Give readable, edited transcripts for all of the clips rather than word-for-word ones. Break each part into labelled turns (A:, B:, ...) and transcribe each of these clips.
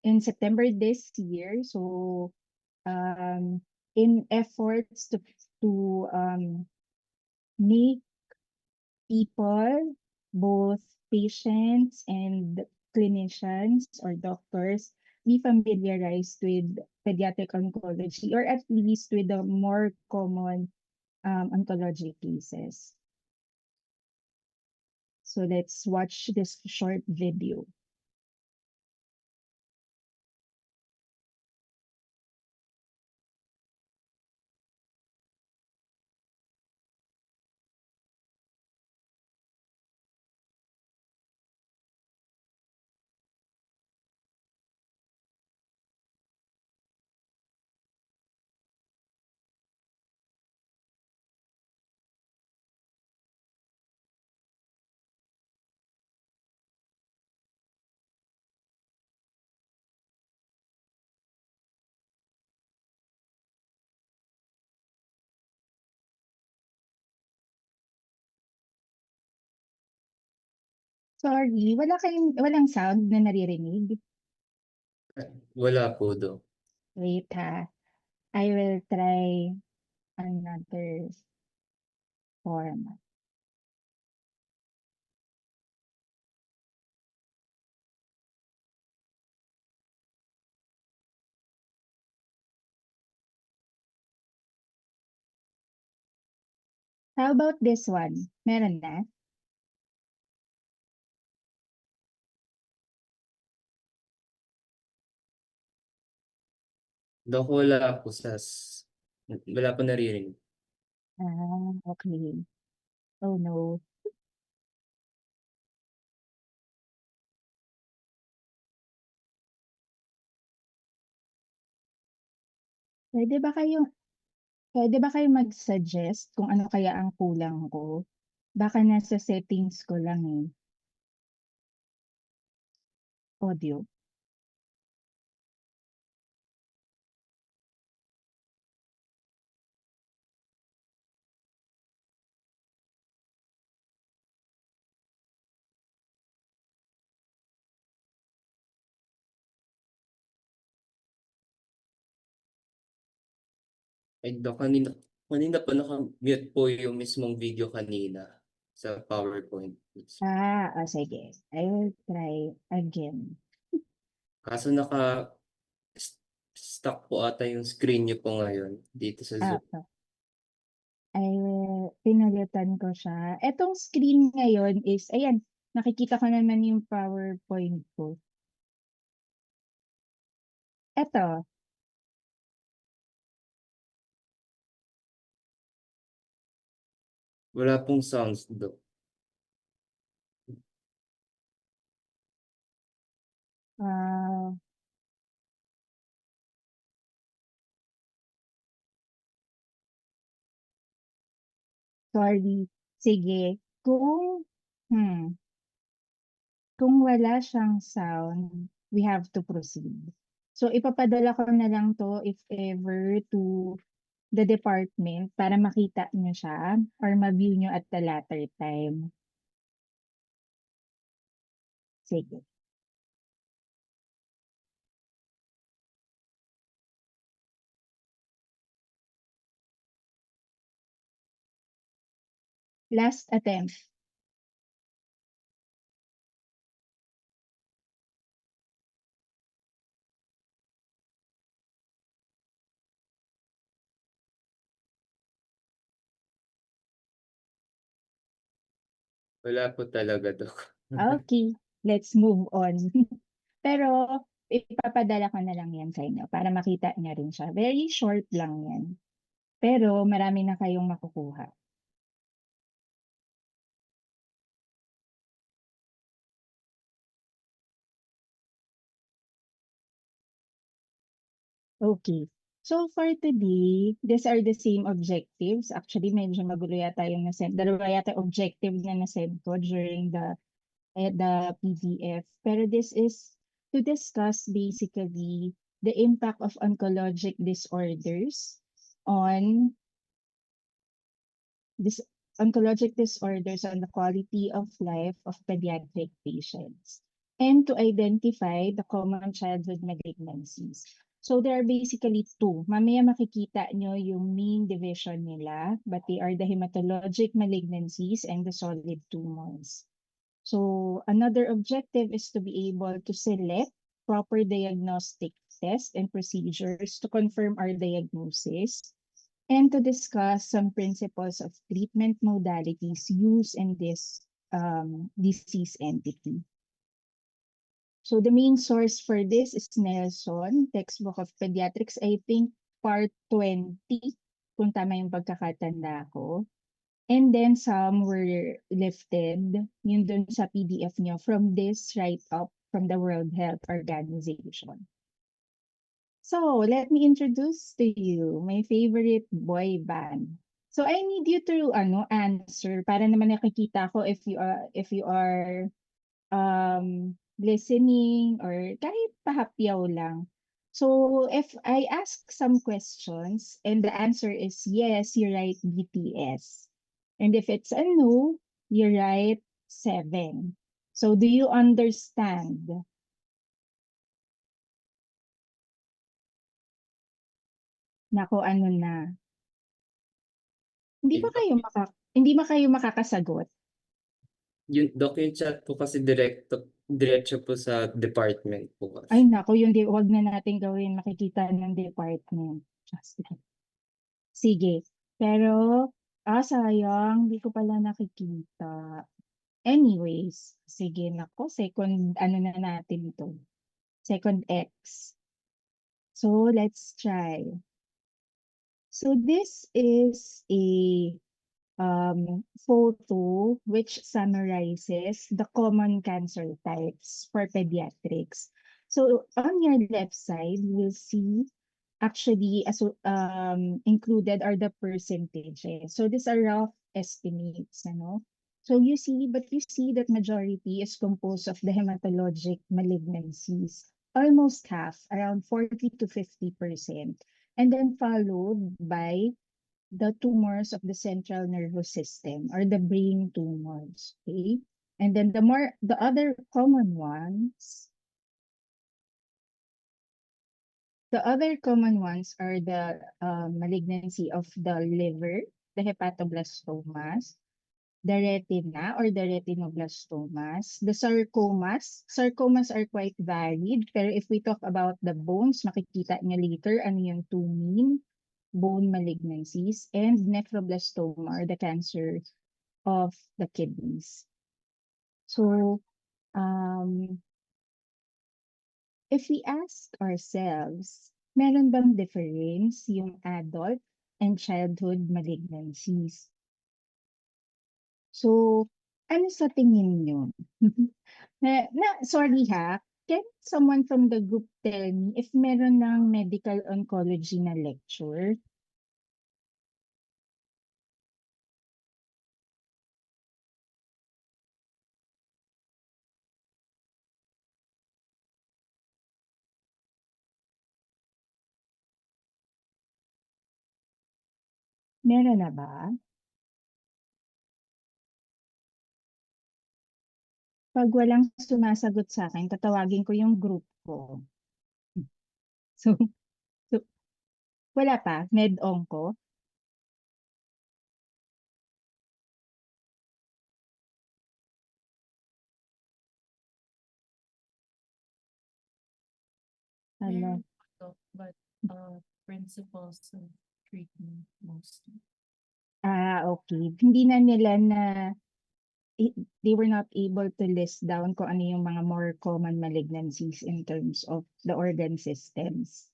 A: in September this year. So in efforts to make people, both patients and clinicians or doctors, be familiarized with pediatric oncology, or at least with the more common oncology cases. So let's watch this short video. Sorry, walang sound na naririnig.
B: Wala po do.
A: Wait ha. I will try another format. How about this one? Meron na?
B: Dok, wala po wala po naririnig.
A: Okay. Oh no. Pwede ba kayo Pwede ba kayo mag-suggest kung ano kaya ang kulang ko? Baka nasa settings ko lang eh. Audio.
B: Ay, Dok, kanina po naka-mute po yung mismong video kanina sa PowerPoint.
A: Sige. I will try again.
B: Kaso stuck po ata yung screen niyo po ngayon dito sa Zoom.
A: Pa. Pinulitan ko siya. Etong screen ngayon is, ayan, nakikita ko naman yung PowerPoint ko. Eto,
B: Wala pong sounds, Dok.
A: ah, sorry. Sige. Hmm, kung wala siyang sound, we have to proceed. So, ipapadala ko na lang to if ever to the department para makita niyo siya or ma-view niyo at the latter time. Sige. Last attempt.
B: Wala po talaga, Dok.
A: Okay, let's move on. Pero ipapadala ko na lang yan sa inyo para makita niya rin siya. Very short lang yan. Pero marami na kayong makukuha. Okay. So for today, these are the same objectives. Actually, medyo magulo yata yung nasend. Dalawa yata objective na nasend ko during the PDF. Pero this is to discuss basically the impact of oncologic disorders on this oncologic disorders on the quality of life of pediatric patients. and to identify the common childhood malignancies. So there are basically two. Mamaya makikita nyo yung main division nila, but they are the hematologic malignancies and the solid tumors. So another objective is to be able to select proper diagnostic tests and procedures to confirm our diagnosis and to discuss some principles of treatment modalities used in this disease entity. So the main source for this is Nelson, Textbook of Pediatrics, I think part 20, kung tama yung pagkakatanda ko. And then some were lifted, yun dun sa PDF nyo, from this write-up from the World Health Organization. So let me introduce to you my favorite boy band. So I need you to answer para naman nakikita ko if you are listening or kahit pahapyaw lang. So if I ask some questions and the answer is yes, you write BTS. And if it's a no, you write 7. So do you understand? Nako, ano na. Hindi ba kayo makakasagot?
B: Yung chat po kasi diretso po sa department po
A: Ay
B: kasi.
A: nako, yun di, wag na natin gawin, makikita ng department. Just kidding. Sige. Pero, sayang, hindi ko pala nakikita. Anyways, sige nako, second, ano na natin to? Second X. So, let's try. So, this is a photo which summarizes the common cancer types for pediatrics. So, on your left side, you'll see actually included are the percentages. So these are rough estimates, ano? So you see that majority is composed of the hematologic malignancies, almost half, around 40 to 50%, and then followed by the tumors of the central nervous system or the brain tumors, okay? And then the other common ones. The other common ones are the malignancy of the liver, the hepatoblastomas, the retina or the retinoblastomas, the sarcomas. Sarcomas are quite varied, pero if we talk about the bones, makikita niyo later ano yung two main bone malignancies, and nephroblastoma or the cancer of the kidneys. So, if we ask ourselves, meron bang difference yung adult and childhood malignancies? So, ano sa tingin nyo? Sorry ha, can someone from the group tell me if meron ng medical oncology na lecture? Meron na ba? Pag walang sumasagot sa akin, tatawagin ko yung group ko. So, so wala pa, med-onco. Ano?
C: Meron po, but principles of treatment mostly.
A: Okay. Hindi na nila they were not able to list down kung ano yung mga more common malignancies in terms of the organ systems.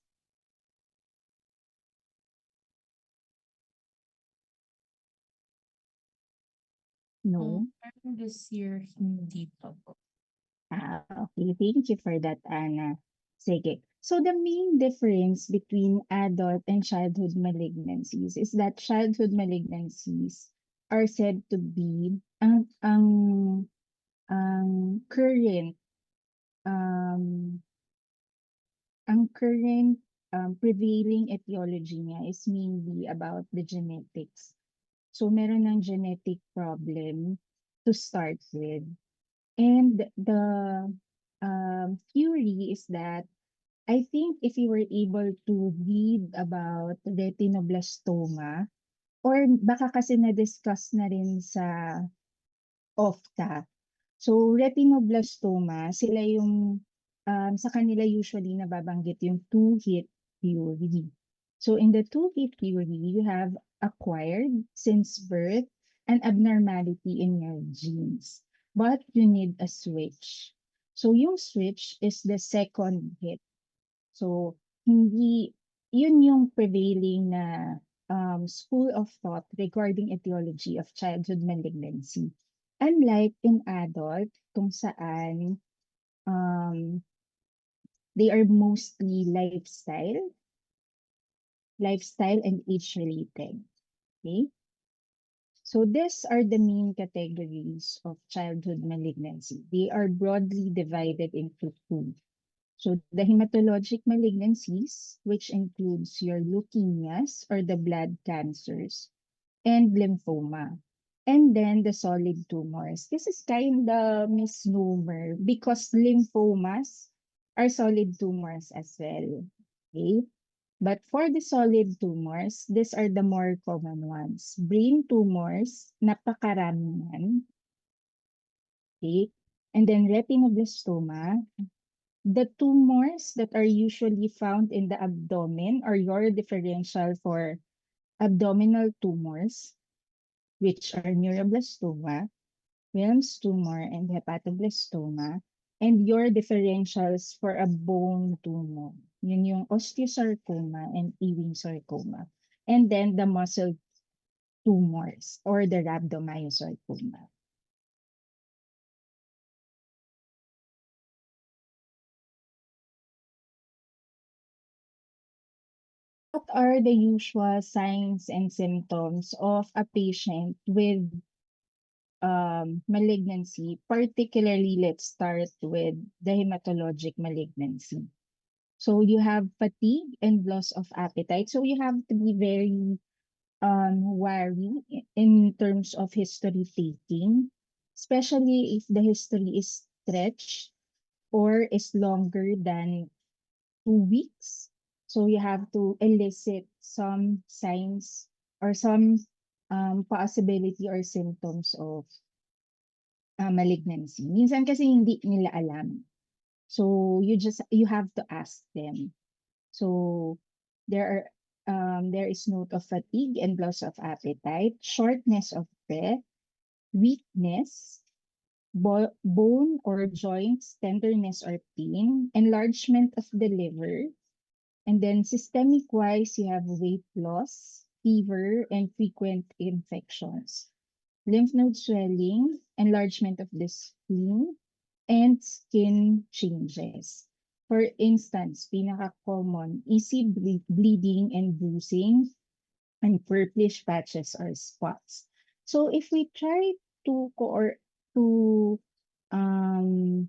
A: No?
C: Parang this year, hindi pa po.
A: Okay. Thank you for that, Anna. Sige. So the main difference between adult and childhood malignancies is that childhood malignancies are said to be ang current um, prevailing etiology niya is mainly about the genetics. So meron ng genetic problem to start with. And the theory is that I think if you were able to read about retinoblastoma, or baka kasi na-discuss na rin sa OFTA. So, retinoblastoma, sila yung, sa kanila usually nababanggit yung two-hit theory. So, in the two-hit theory, you have acquired since birth an abnormality in your genes. But you need a switch. So, yung switch is the second hit. So, hindi, yun yung prevailing na school of thought regarding etiology of childhood malignancy. Unlike in adult, kung saan they are mostly lifestyle and age related. Okay? So these are the main categories of childhood malignancy. They are broadly divided into two. So the hematologic malignancies, which includes your leukemias or the blood cancers, and lymphoma. And then the solid tumors. This is kind of misnomer because lymphomas are solid tumors as well. Okay? But for the solid tumors, these are the more common ones. Brain tumors, napakaramihan. Okay? And then retinoblastoma, the tumors that are usually found in the abdomen are your differential for abdominal tumors, which are neuroblastoma, Wilms tumor, and hepatoblastoma, and your differentials for a bone tumor. Yun yung osteosarcoma and Ewing sarcoma. And then the muscle tumors or the rhabdomyosarcoma. What are the usual signs and symptoms of a patient with malignancy? Particularly, let's start with the hematologic malignancy. So you have fatigue and loss of appetite. So you have to be very wary in terms of history taking, especially if the history is stretched or is longer than 2 weeks. So you have to elicit some signs or some possibility or symptoms of malignancy. Minsan kasi hindi nila alam. So you have to ask them. So there is note of fatigue and loss of appetite, shortness of breath, weakness, bone or joints, tenderness or pain, enlargement of the liver, and then systemic wise, you have weight loss, fever, and frequent infections, lymph node swelling, enlargement of the spleen, and skin changes. For instance, pinaka-common, easy bleeding and bruising, and purplish patches or spots. So if we try to to um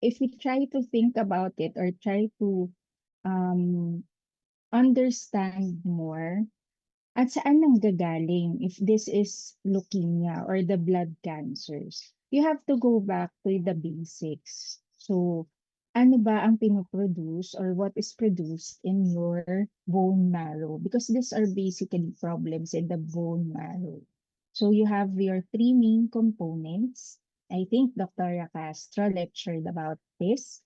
A: if we try to think about it or try to um understand more at saan nanggagaling if this is leukemia or the blood cancers, you have to go back to the basics. So, ano ba ang pinoproduce or what is produced in your bone marrow? Because these are basically problems in the bone marrow. So, you have your three main components. I think Dr. Castro lectured about this.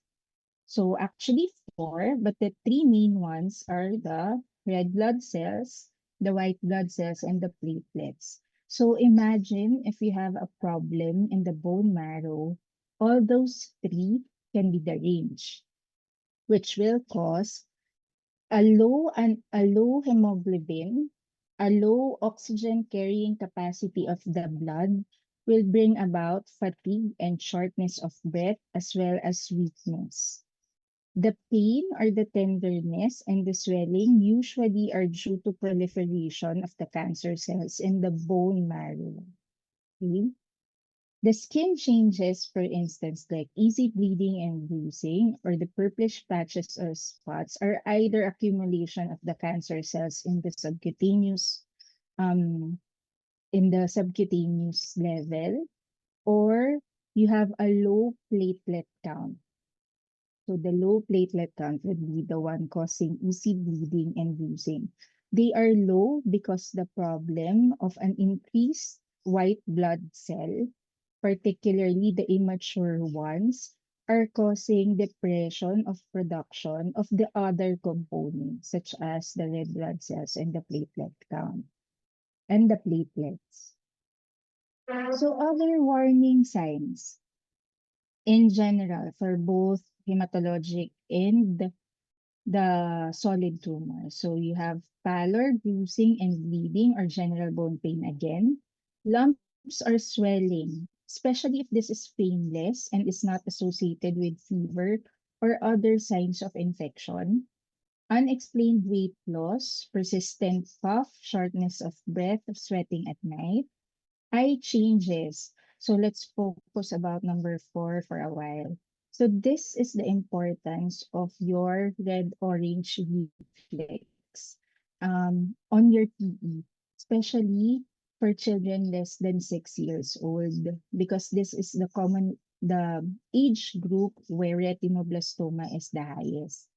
A: So, actually four, but the three main ones are the red blood cells, the white blood cells, and the platelets. So imagine if you have a problem in the bone marrow, all those three can be deranged, which will cause a low hemoglobin, a low oxygen carrying capacity of the blood will bring about fatigue and shortness of breath as well as weakness. The pain or the tenderness and the swelling usually are due to proliferation of the cancer cells in the bone marrow. Okay? The skin changes, for instance, like easy bleeding and bruising, or the purplish patches or spots, are either accumulation of the cancer cells um, in the subcutaneous level, or you have a low platelet count. So the low platelet count would be the one causing easy bleeding and bruising. They are low because the problem of an increased white blood cell, particularly the immature ones, are causing depression of production of the other components, such as the red blood cells and the platelet count and the platelets. So other warning signs in general for both hematologic and the solid tumor. So you have pallor, bruising, and bleeding or general bone pain again. Lumps or swelling, especially if this is painless and is not associated with fever or other signs of infection. Unexplained weight loss, persistent cough, shortness of breath, sweating at night. Eye changes. So let's focus about number 4 for a while. So this is the importance of your red-orange reflex on your PE, especially for children less than 6 years old, because this is the age group where retinoblastoma is the highest.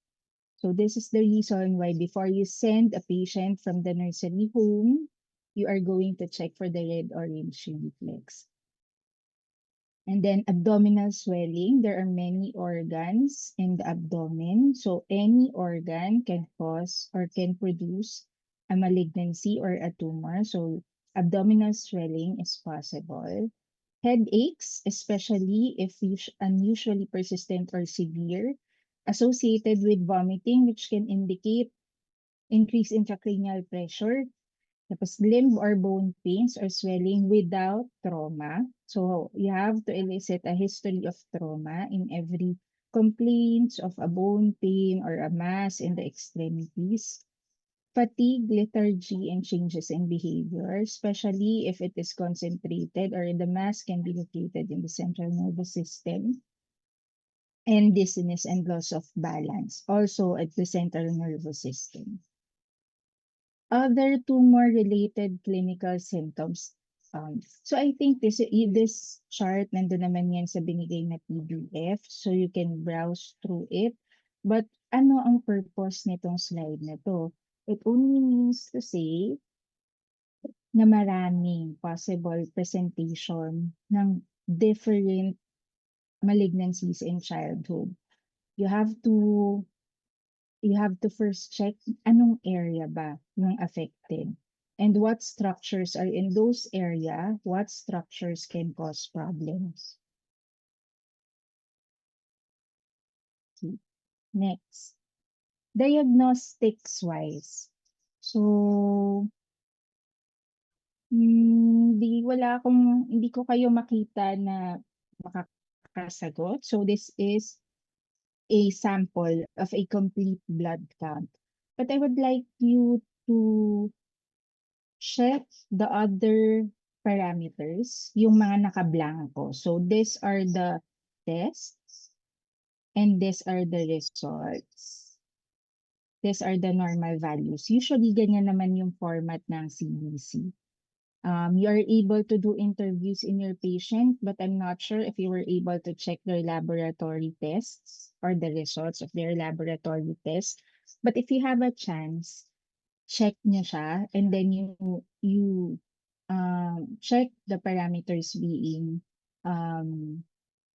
A: So this is the reason why before you send a patient from the nursery home, you are going to check for the red-orange reflex. And then abdominal swelling, there are many organs in the abdomen. So any organ can cause or can produce a malignancy or a tumor. So abdominal swelling is possible. Headaches, especially if unusually persistent or severe, associated with vomiting, which can indicate increase intracranial pressure. Tapos limb or bone pains or swelling without trauma. So you have to elicit a history of trauma in every complaints of a bone pain or a mass in the extremities. Fatigue, lethargy, and changes in behavior, especially if it is concentrated or the mass can be located in the central nervous system. And dizziness and loss of balance, also at the central nervous system. Other tumor-related clinical symptoms. So I think this chart, nandun naman yan sa binigay na PDF, so you can browse through it. But ano ang purpose nitong slide na to? It only means to say na maraming possible presentation ng different malignancies in childhood. You have to first check anong area ba yung affected and what structures are in those area, what structures can cause problems. Okay. Next, diagnostics wise. So, hindi ko kayo makita na makakasagot. So this is a sample of a complete blood count. But I would like you to check the other parameters, yung mga nakablanko. So these are the tests and these are the results. These are the normal values. Usually ganyan naman yung format ng CBC. You are able to do interviews in your patient, but I'm not sure if you were able to check their laboratory tests or the results of their laboratory tests. But if you have a chance, check nyo siya and then you check the parameters being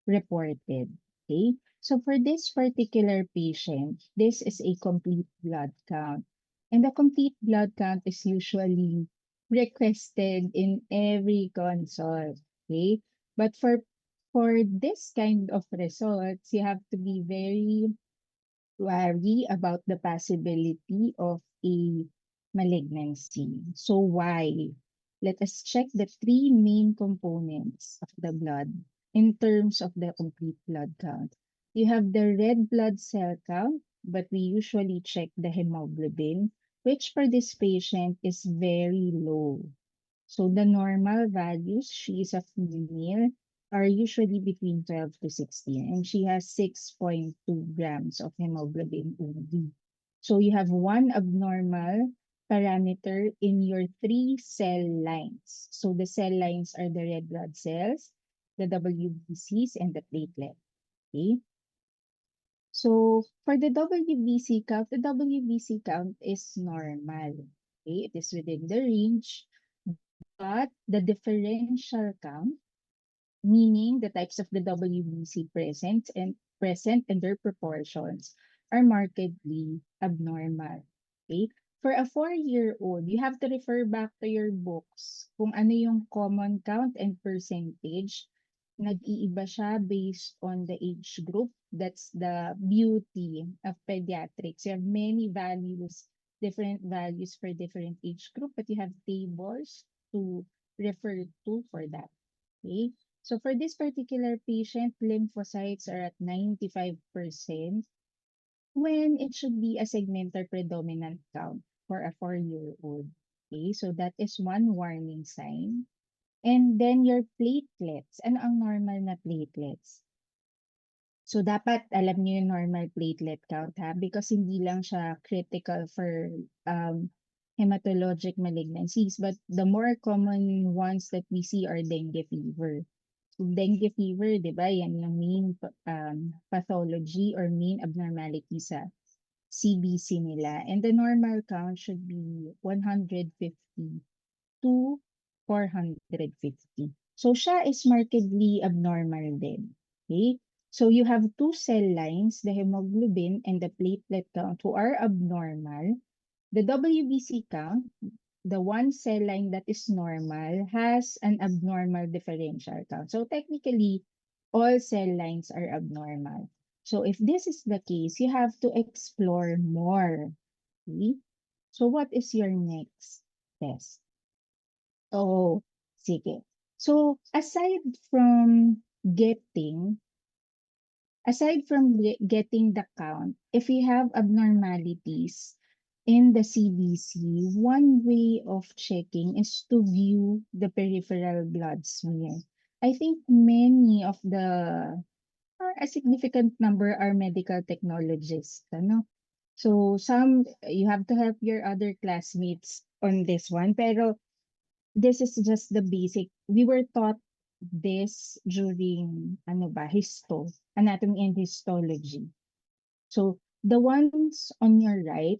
A: reported. Okay, so for this particular patient, this is a complete blood count, and the complete blood count is usually requested in every consult. Okay, but for this kind of results, you have to be very wary about the possibility of a malignancy. So why? Let us check the 3 main components of the blood in terms of the complete blood count. You have the red blood cell count, but we usually check the hemoglobin, which for this patient is very low. So the normal values, she is a female, are usually between 12 to 16, and she has 6.2 grams of hemoglobin only. So you have one abnormal parameter in your 3 cell lines. So the cell lines are the red blood cells, the WBCs and the platelet. Okay. So for the WBC count is normal. Okay, it is within the range, but the differential count, meaning the types of the WBC present and their proportions are markedly abnormal. Okay? For a 4-year-old, you have to refer back to your books kung ano yung common count and percentage. Nag-iiba siya based on the age group. That's the beauty of pediatrics. You have many values, different values for different age group, but you have tables to refer to for that. Okay? So for this particular patient, lymphocytes are at 95% when it should be a segmental predominant count for a 4-year-old. Okay, so that is one warning sign. And then your platelets. Ano ang normal na platelets? So dapat alam niyo yung normal platelet count ha, because hindi lang siya critical for hematologic malignancies, but the more common ones that we see are dengue fever. So dengue fever, di ba, yan yung main pathology or main abnormality sa CBC nila. And the normal count should be 150 to 450. So siya is markedly abnormal din. Okay? So you have two cell lines, the hemoglobin and the platelet count, who are abnormal. The WBC count, the one cell line that is normal, has an abnormal differential count. So technically, all cell lines are abnormal. So if this is the case, you have to explore more. Okay? So what is your next test? Oh, sige. So aside from getting the count, if you have abnormalities in the CBC, one way of checking is to view the peripheral blood smear. I think many of or a significant number are medical technologists, ano? So you have to help your other classmates on this one, pero this is just the basic. We were taught this during anatomy and histology. So the ones on your right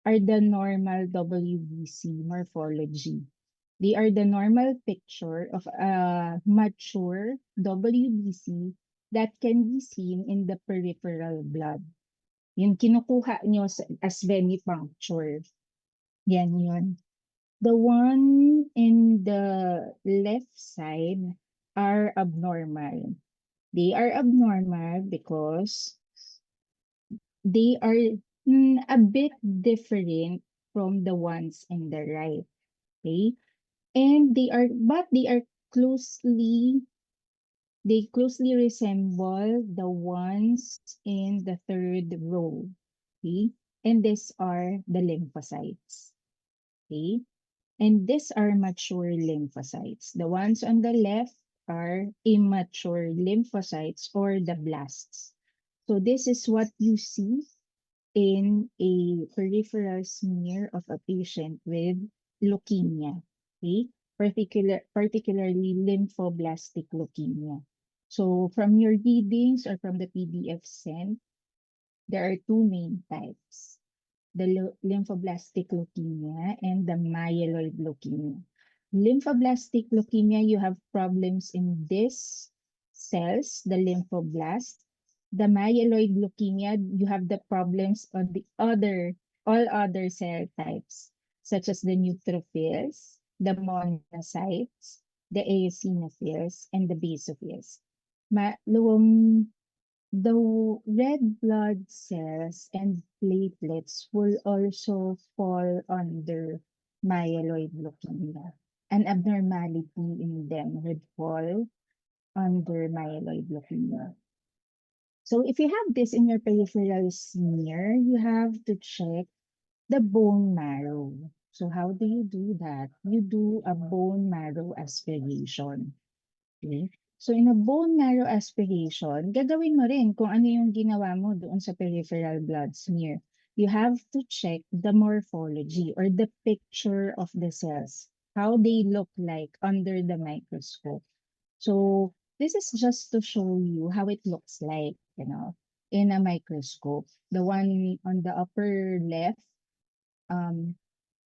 A: are the normal WBC morphology. They are the normal picture of a mature WBC that can be seen in the peripheral blood. Yung kinukuha nyo as venipuncture. Yan yun. The one in the left side are abnormal. They are abnormal because they are a bit different from the ones in the right. Okay? And they closely resemble the ones in the third row. Okay? And these are the lymphocytes. Okay? And these are mature lymphocytes. The ones on the left are immature lymphocytes or the blasts. So this is what you see in a peripheral smear of a patient with leukemia. Okay? Particularly lymphoblastic leukemia. So from your readings or from the PDF sent, there are two main types: the lymphoblastic leukemia and the myeloid leukemia. Lymphoblastic leukemia, you have problems in these cells, the lymphoblast. The myeloid leukemia, you have the problems on all other cell types, such as the neutrophils, the monocytes, the eosinophils, and the basophils. The red blood cells and platelets will also fall under myeloid leukemia. An abnormality in them would fall under myeloid leukemia. So if you have this in your peripheral smear, you have to check the bone marrow. So how do you do that? You do a bone marrow aspiration. Okay? So in a bone marrow aspiration, gagawin mo rin kung ano yung ginawa mo doon sa peripheral blood smear. You have to check the morphology or the picture of the cells, how they look like under the microscope. So this is just to show you how it looks like, in a microscope. The one on the upper left um,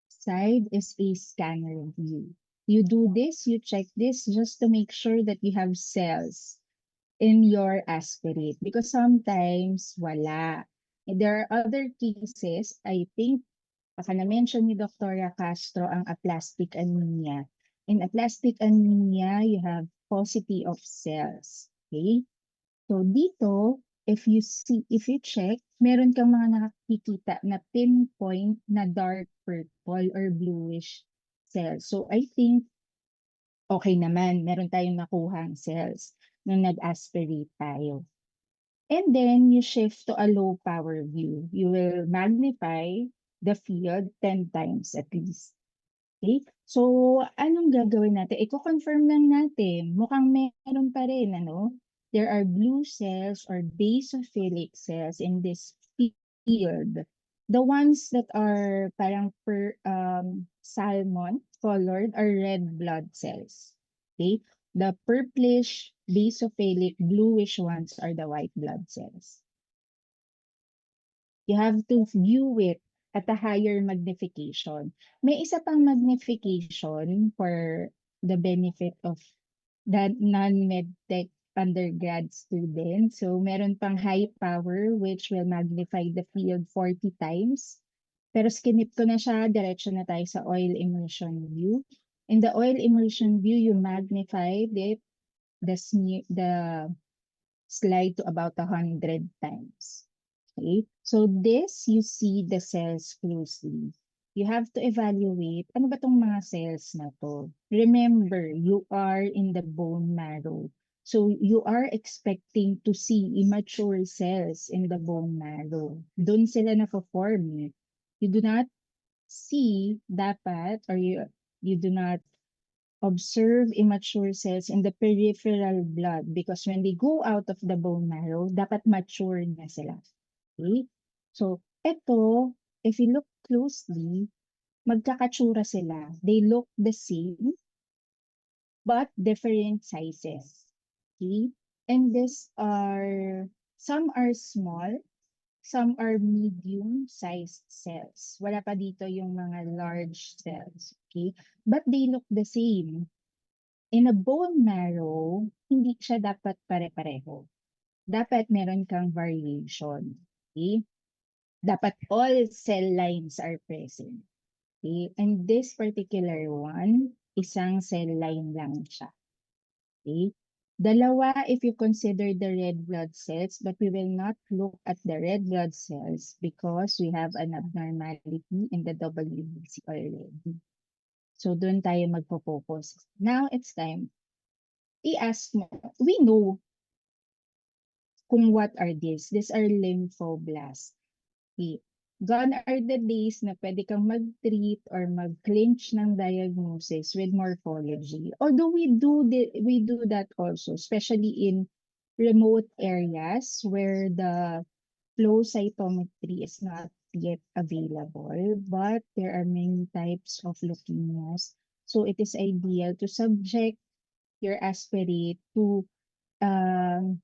A: side is a scanner view. You do this, you check this just to make sure that you have cells in your aspirate because sometimes wala. There are other cases, I think, baka na-mention ni Dr. Castro ang aplastic anemia. In aplastic anemia, you have paucity of cells. Okay? So dito, if you check, meron kang mga nakikita na pinpoint na dark purple or bluish cells. So I think okay naman, meron tayong nakuhang cells nung nag-aspirate tayo. And then you shift to a low power view. You will magnify the field 10 times at least. Okay? So, anong gagawin natin? Iko-confirm lang natin. Mukhang meron pa rin, ano? There are blue cells or basophilic cells in this field. The ones that are parang salmon colored are red blood cells. Okay? The purplish, basophilic, bluish ones are the white blood cells. You have to view it at a higher magnification. May isa pang magnification for the benefit of the non-medtech undergrad students. So meron pang high power which will magnify the field 40 times. Pero skinip ko na siya, diretso na tayo sa oil immersion view. In the oil immersion view, you magnify the slide to about 100 times. Okay? So this, you see the cells closely. You have to evaluate, ano ba tong mga cells na to? Remember, you are in the bone marrow. So you are expecting to see immature cells in the bone marrow. Doon sila na-form. You do not see dapat or you do not observe immature cells in the peripheral blood because when they go out of the bone marrow, dapat mature na sila. Okay? So, eto, if you look closely, magkakatsura sila. They look the same, but different sizes. Okay? And some are small, some are medium-sized cells. Wala pa dito yung mga large cells. Okay? But they look the same. In a bone marrow, hindi siya dapat pare-pareho. Dapat meron kang variation. Okay? Dapat all cell lines are present. Okay? And this particular one, isang cell line lang siya. Okay? Dalawa if you consider the red blood cells, but we will not look at the red blood cells because we have an abnormality in the WBC already. So doon tayo magpo-focus. Now it's time. I-ask mo, we know kung what are these. These are lymphoblasts. Okay. Gone are the days na pwede kang mag-treat or mag-clinch ng diagnosis with morphology. Although we do that also, especially in remote areas where the flow cytometry is not yet available, but there are many types of leukemias. So it is ideal to subject your aspirate to um,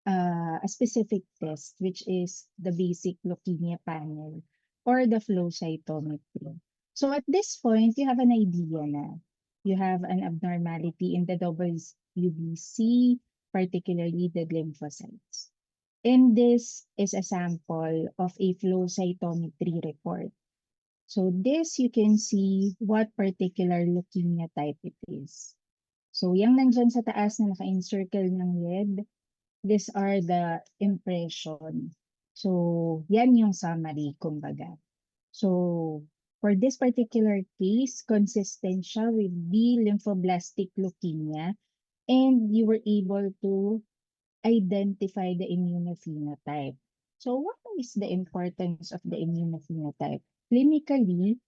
A: a specific test, which is the basic leukemia panel or the flow cytometry. So at this point, you have an idea na. You have an abnormality in the WBC, particularly the lymphocytes. And this is a sample of a flow cytometry report. So this, you can see what particular leukemia type it is. So yung nandyan sa taas na naka-encircle ng red, these are the impression. So yan yung summary, kumbaga. So for this particular case, consistent siya with B lymphoblastic leukemia, and you were able to identify the immunophenotype. So what is the importance of the immunophenotype? Clinically,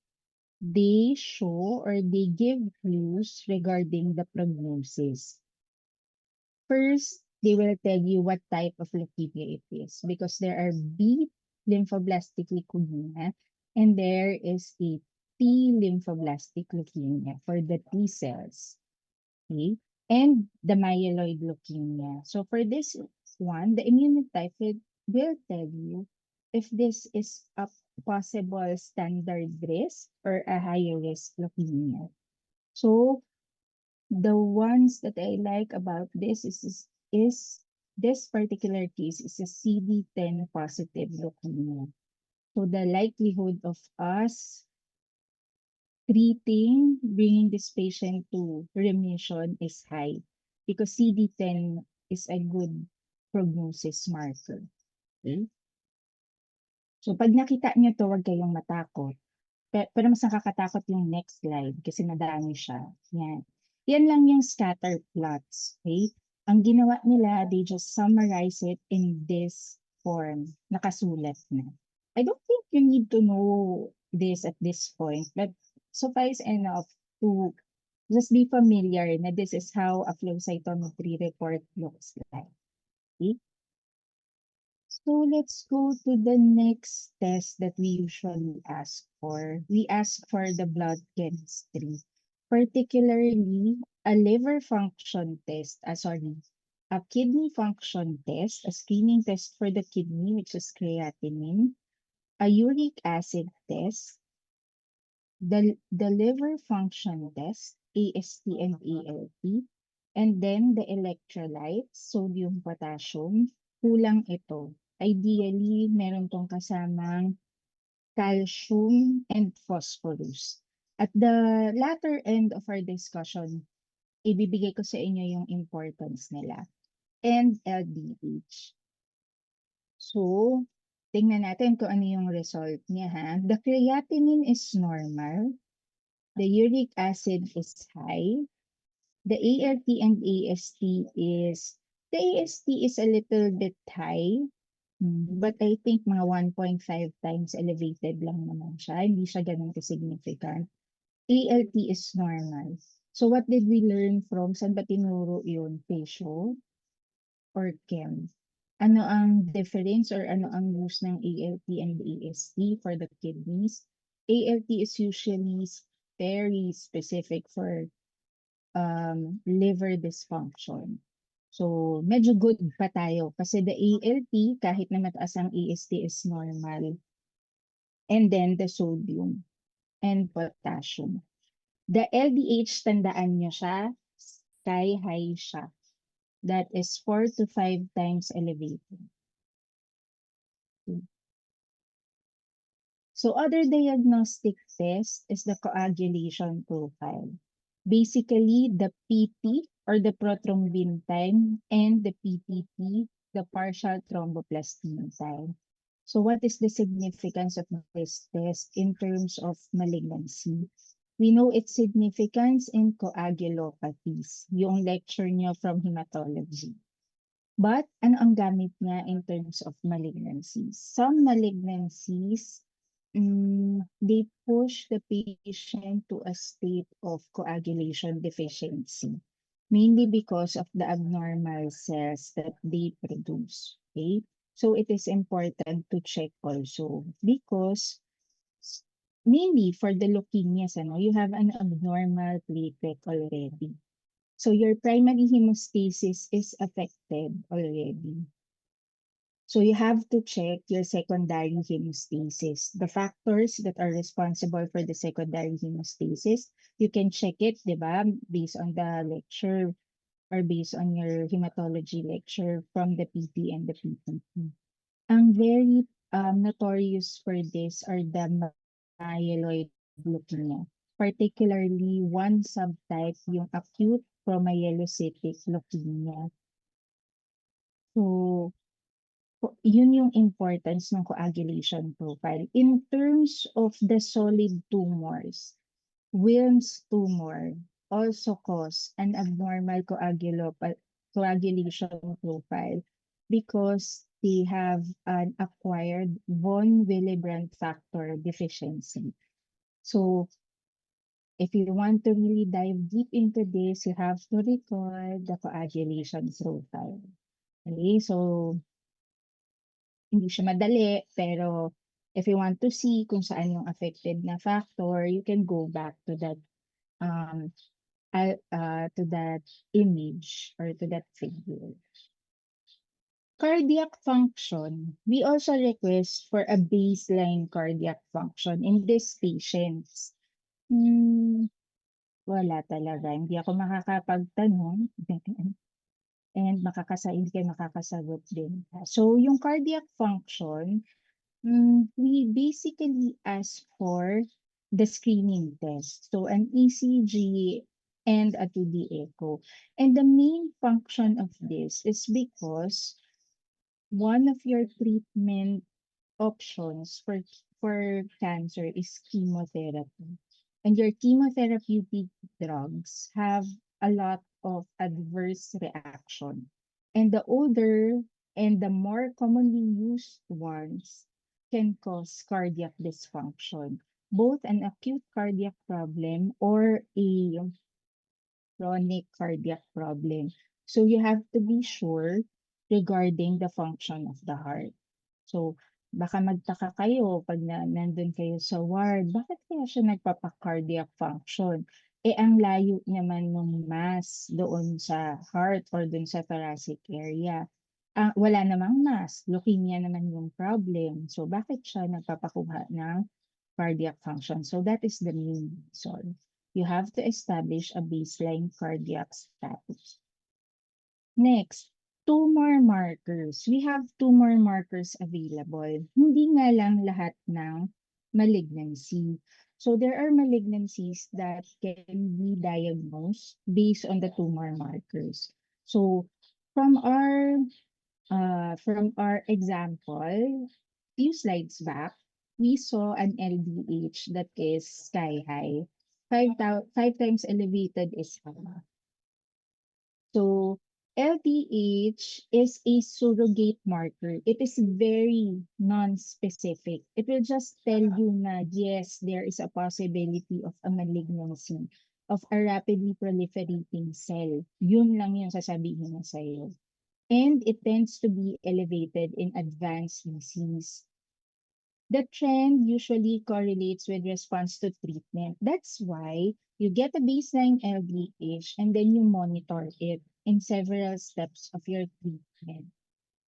A: they show or they give clues regarding the prognosis. First, they will tell you what type of leukemia it is because there are B lymphoblastic leukemia and there is a T lymphoblastic leukemia for the T cells. Okay? and the myeloid leukemia. So for this one, the immunotype will tell you if this is a possible standard risk or a higher risk leukemia. So the ones that I like about this this particular case is a CD10 positive leukemia. So the likelihood of us bringing this patient to remission is high because CD10 is a good prognosis marker.
B: Hmm?
A: So pag nakita niyo to, huwag kayong matakot. Pero mas nakakatakot yung next slide kasi madami siya. Yan. Yan lang yung scatter plots. Okay? Ang ginawa nila, they just summarize it in this form. Nakasulat na. I don't think you need to know this at this point, but suffice enough to just be familiar na this is how a flow cytometry report looks like. Okay? So let's go to the next test that we usually ask for. We ask for the blood chemistry, particularly a liver function test, a kidney function test, a screening test for the kidney, which is creatinine, a uric acid test, the liver function test, AST and ALT, and then the electrolytes, sodium, potassium, kulang ito. Ideally, meron tong kasamang calcium and phosphorus. At the latter end of our discussion, ibibigay ko sa inyo yung importance nila and LDH. So, tingnan natin kung ano yung result niya ha. The creatinine is normal. The uric acid is high. The ALT and AST the AST is a little bit high, but I think mga 1.5 times elevated lang naman siya. Hindi siya ganun ka-significant. ALT is normal. So what did we learn from, saan ba tinuro yun? Patient or chem? Ano ang difference or ano ang use ng ALT and AST for the kidneys? ALT is usually very specific for liver dysfunction. So, medyo good pa tayo kasi the ALT, kahit na mataas ang AST is normal. And then the sodium and potassium. The LDH, tandaan nyo siya, sky high siya. That is 4 to 5 times elevated. So other diagnostic test is the coagulation profile. Basically, the PT or the prothrombin time and the PTT, the partial thromboplastin time. So what is the significance of this test in terms of malignancy? We know its significance in coagulopathies, yung lecture nyo from hematology. But ano ang gamit niya in terms of malignancies? Some malignancies, they push the patient to a state of coagulation deficiency, mainly because of the abnormal cells that they produce. Okay? So it is important to check also because mainly for the leukemias, you have an abnormal platelet already. So your primary hemostasis is affected already. So you have to check your secondary hemostasis. The factors that are responsible for the secondary hemostasis, you can check it, di ba, based on the lecture or based on your hematology lecture from the PT and the PTT. Ang very notorious for this are the myeloid leukemia, particularly one subtype, yung acute promyelocytic leukemia. So, yun yung importance ng coagulation profile. In terms of the solid tumors, Wilms tumor also cause an abnormal coagulation profile because they have an acquired von Willebrand factor deficiency. So, if you want to really dive deep into this, you have to recall the coagulation profile. Okay, so hindi siya madali, pero if you want to see kung saan yung affected na factor, you can go back to that to that image or to that figure. Cardiac function. We also request for a baseline cardiac function in these patients. Wala talaga. Hindi ako makakapagtanong. And hindi kayo makakasagot din. So, yung cardiac function, we basically ask for the screening test. So, an ECG and a 2D echo. And the main function of this is because one of your treatment options for cancer is chemotherapy. And your chemotherapeutic drugs have a lot of adverse reaction. And the older and the more commonly used ones can cause cardiac dysfunction, both an acute cardiac problem or a chronic cardiac problem. So you have to be sure regarding the function of the heart. So baka magtaka kayo pag nandun kayo sa ward, bakit kaya siya nagpapa-cardiac function? Ang layo naman ng mass doon sa heart or doon sa thoracic area. Wala namang mass, leukemia naman yung problem. So bakit siya nagpapakuha ng cardiac function? So that is the main reason. You have to establish a baseline cardiac status. Next, tumor markers. We have tumor markers available. Hindi nga lang lahat ng malignancy. So there are malignancies that can be diagnosed based on the tumor markers. So from our example, few slides back, we saw an LDH that is sky high. 5 times elevated is high. So LDH is a surrogate marker. It is very non-specific. It will just tell you na yes, there is a possibility of a malignancy, of a rapidly proliferating cell. Yun lang yung sasabihin na sa'yo. And it tends to be elevated in advanced disease. The trend usually correlates with response to treatment. That's why you get a baseline LDH and then you monitor it in several steps of your treatment.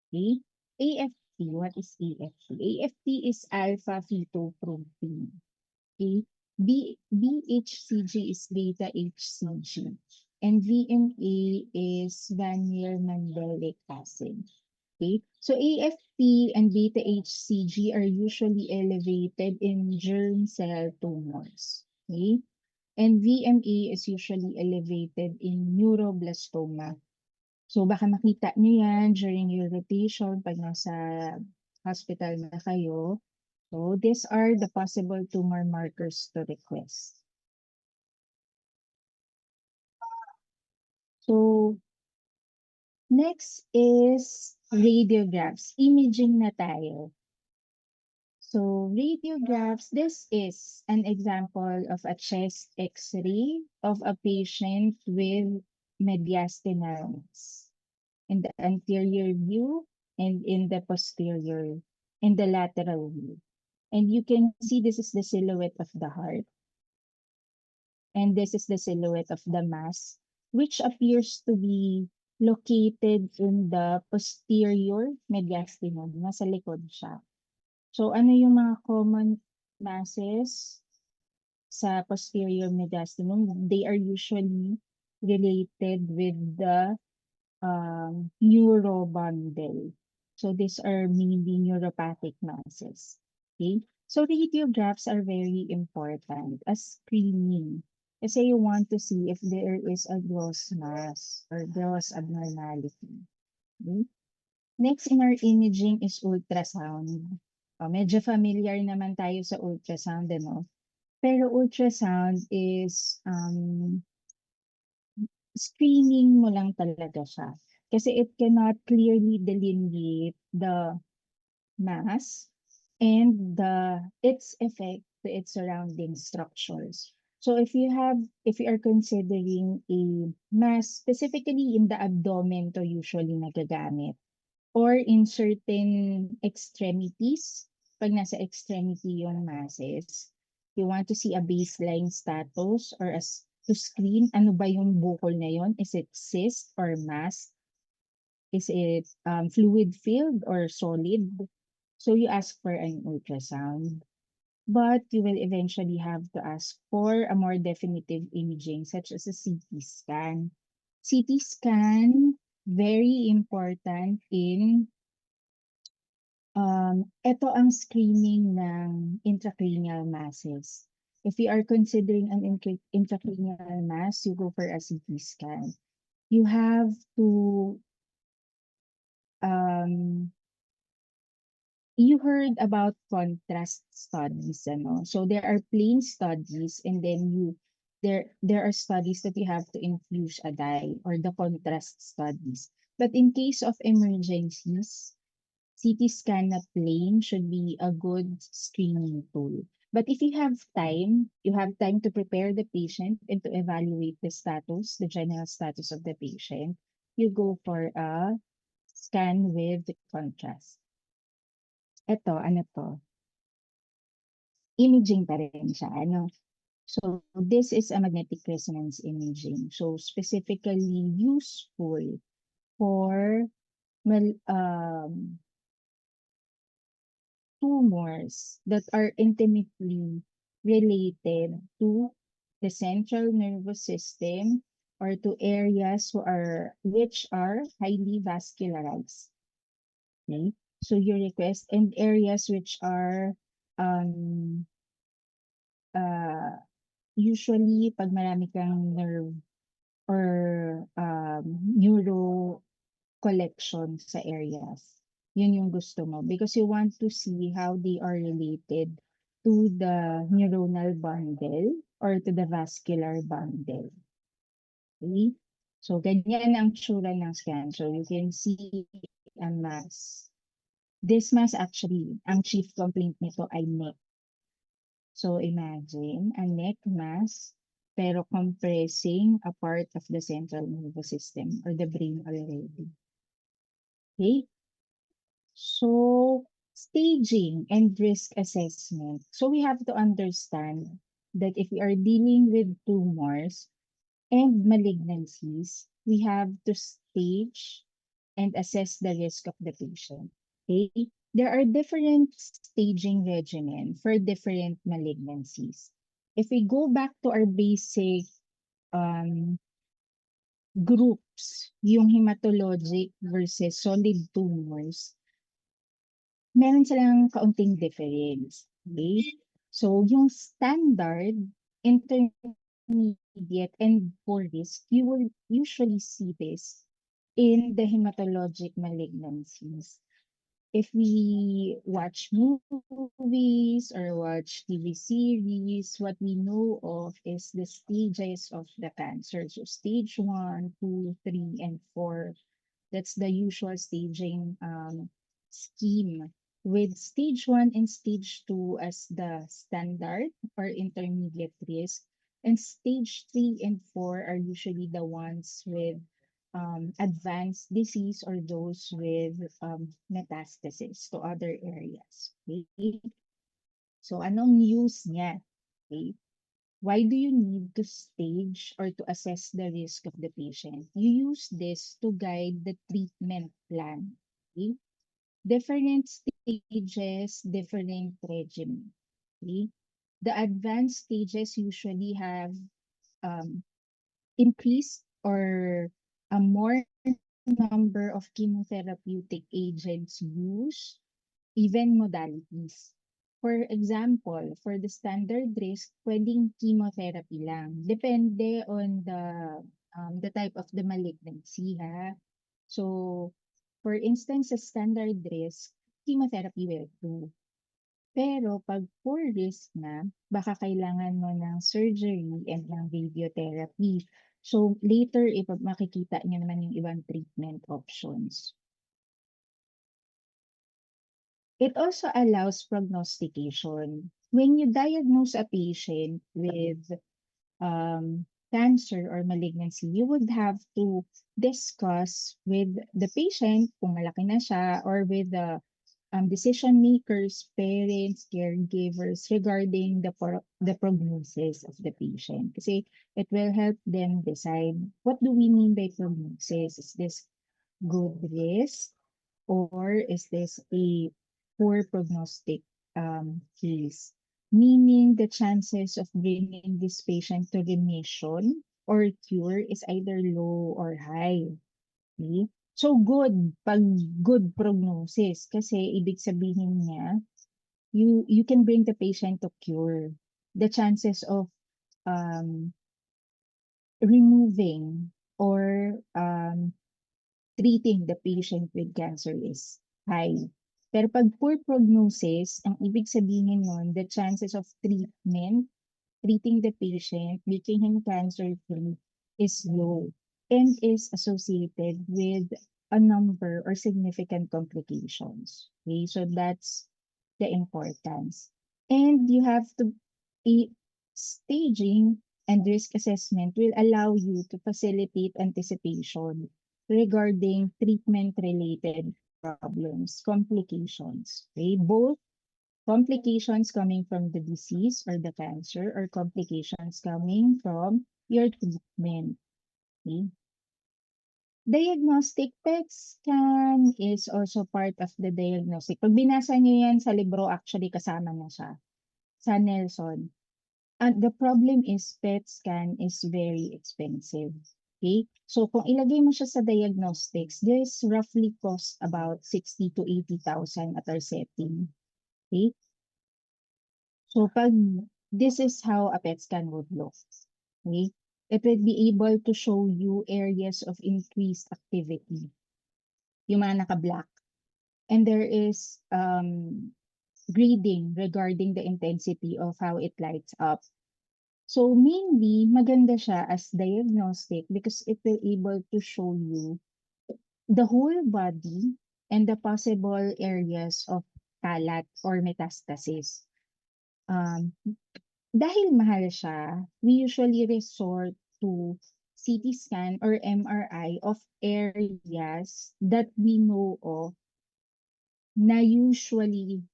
A: Okay? AFP, what is AFP? AFP is alpha fetoprotein. Okay? BHCG is beta HCG. And VMA is vanillin mandelic acid. Okay, so AFP and beta HCG are usually elevated in germ cell tumors. Okay, and VMA is usually elevated in neuroblastoma. So baka makita nyo yan during your rotation pag nasa hospital na kayo. So these are the possible tumor markers to request. So next is radiographs. Imaging na tayo. So radiographs, this is an example of a chest X-ray of a patient with mediastinal mass in the anterior view and in the posterior, in the lateral view. And you can see this is the silhouette of the heart. And this is the silhouette of the mass, which appears to be located in the posterior mediastinum. Nasa likod siya. So ano yung mga common masses sa posterior mediastinum? They are usually related with the neurobundle. So these are mainly neuropathic masses. Okay? So radiographs are very important as screening. Kasi you want to see if there is a gross mass or gross abnormality. Okay? Next in our imaging is ultrasound. Medyo familiar naman tayo sa ultrasound, ano? Pero ultrasound is screening mo lang talaga siya. Kasi it cannot clearly delineate the mass and its effect to its surrounding structures. So if you are considering a mass specifically in the abdomen to usually nagagamit or in certain extremities, pag nasa extremity yung masses, you want to see a baseline status or to screen ano ba yung bukol na yon. Is it cyst or mass? Is it fluid filled or solid? So you ask for an ultrasound. But you will eventually have to ask for a more definitive imaging such as a CT scan. CT scan, very important in ito ang screening ng intracranial masses. If you are considering an intracranial mass, you go for a CT scan. You have to you heard about contrast studies, ano? So there are plain studies and then there are studies that you have to infuse a dye or the contrast studies. But in case of emergencies, CT scan na plain should be a good screening tool. But if you have time to prepare the patient and to evaluate the general status of the patient, you go for a scan with contrast. Eto, ano to? Imaging pa rin siya, ano? So, this is a magnetic resonance imaging. So, specifically useful for tumors that are intimately related to the central nervous system or to areas which are highly vascularized. Okay? So you request and areas which are um usually pag marami kang nerve or neuro collection sa areas. Yun yung gusto mo because you want to see how they are related to the neuronal bundle or to the vascular bundle. Okay? So, ganyan ang tsura ng scan. So, you can see a mass. This mass actually, ang chief complaint nito ay neck. So, imagine a neck mass pero compressing a part of the central nervous system or the brain already. Okay? So, staging and risk assessment. So, we have to understand that if we are dealing with tumors and malignancies, we have to stage and assess the risk of the patient. Okay? There are different staging regimen for different malignancies. If we go back to our basic um, groups, yung hematologic versus solid tumors, meron silang kaunting difference. Okay? So, yung standard, intermediate, and poor risk, you will usually see this in the hematologic malignancies. If we watch movies or watch TV series, what we know of is the stages of the cancer. So stage 1, 2, 3, and 4. That's the usual staging scheme with stage 1 and stage 2 as the standard or intermediate risk. And stage 3 and 4 are usually the ones with advanced disease or those with metastasis to other areas. Okay? So, anong use niya? Okay? Why do you need to stage or to assess the risk of the patient? You use this to guide the treatment plan. Okay? Different stages, different regimen. Okay? The advanced stages usually have increased or a more number of chemotherapeutic agents used, even modalities. For example, for the standard risk, pwedeng chemotherapy lang. Depende on the type of the malignancy, ha? So, for instance, sa standard risk, chemotherapy will do. Pero pag poor risk na, baka kailangan mo ng surgery and ng radiotherapy. So later, makikita niyo naman yung ibang treatment options. It also allows prognostication. When you diagnose a patient with cancer or malignancy, you would have to discuss with the patient kung malaki na siya or with the decision makers, parents, caregivers regarding the prognosis of the patient. Kasi it will help them decide what do we mean by prognosis? Is this good risk or is this a poor prognostic case? Meaning the chances of bringing this patient to remission or cure is either low or high. Okay? So good, pag good prognosis, kasi ibig sabihin niya, you can bring the patient to cure. The chances of um, removing or treating the patient with cancer is high. Pero pag poor prognosis, ang ibig sabihin nun, the chances of treating the patient, making him cancer-free is low and is associated with a number or significant complications. Okay, so that's the importance. And you have to, staging and risk assessment will allow you to facilitate anticipation regarding treatment-related problems, complications. Okay, both complications coming from the disease or the cancer or complications coming from your treatment. Okay? Diagnostic PET scan is also part of the diagnostic. Pag binasa niyo yan sa libro, actually kasama na siya sa Nelson. And the problem is PET scan is very expensive. Okay? So kung ilagay mo siya sa diagnostics, this roughly cost about 60 to 80,000 at our setting. Okay? So pag this is how a PET scan would look. Okay? It will be able to show you areas of increased activity. Yung mga naka-black. And there is grading regarding the intensity of how it lights up. So mainly, maganda siya as diagnostic because it will able to show you the whole body and the possible areas of kalat or metastasis. Dahil mahal siya, we usually resort to CT scan or MRI of areas that we know of na usually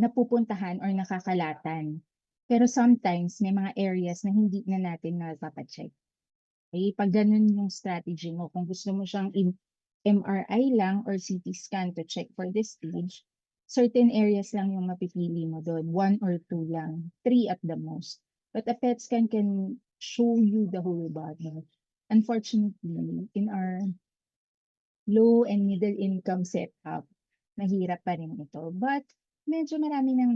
A: napupuntahan or nakakalatan. Pero sometimes may mga areas na hindi na natin napapacheck. Okay? Pag ganun yung strategy mo, kung gusto mo siyang MRI lang or CT scan to check for this stage, certain areas lang yung mapipili mo doon. 1 or 2 lang. 3 at the most. But a PET scan can show you the whole body. Unfortunately, in our low and middle income setup, mahirap pa rin ito. But medyo marami nang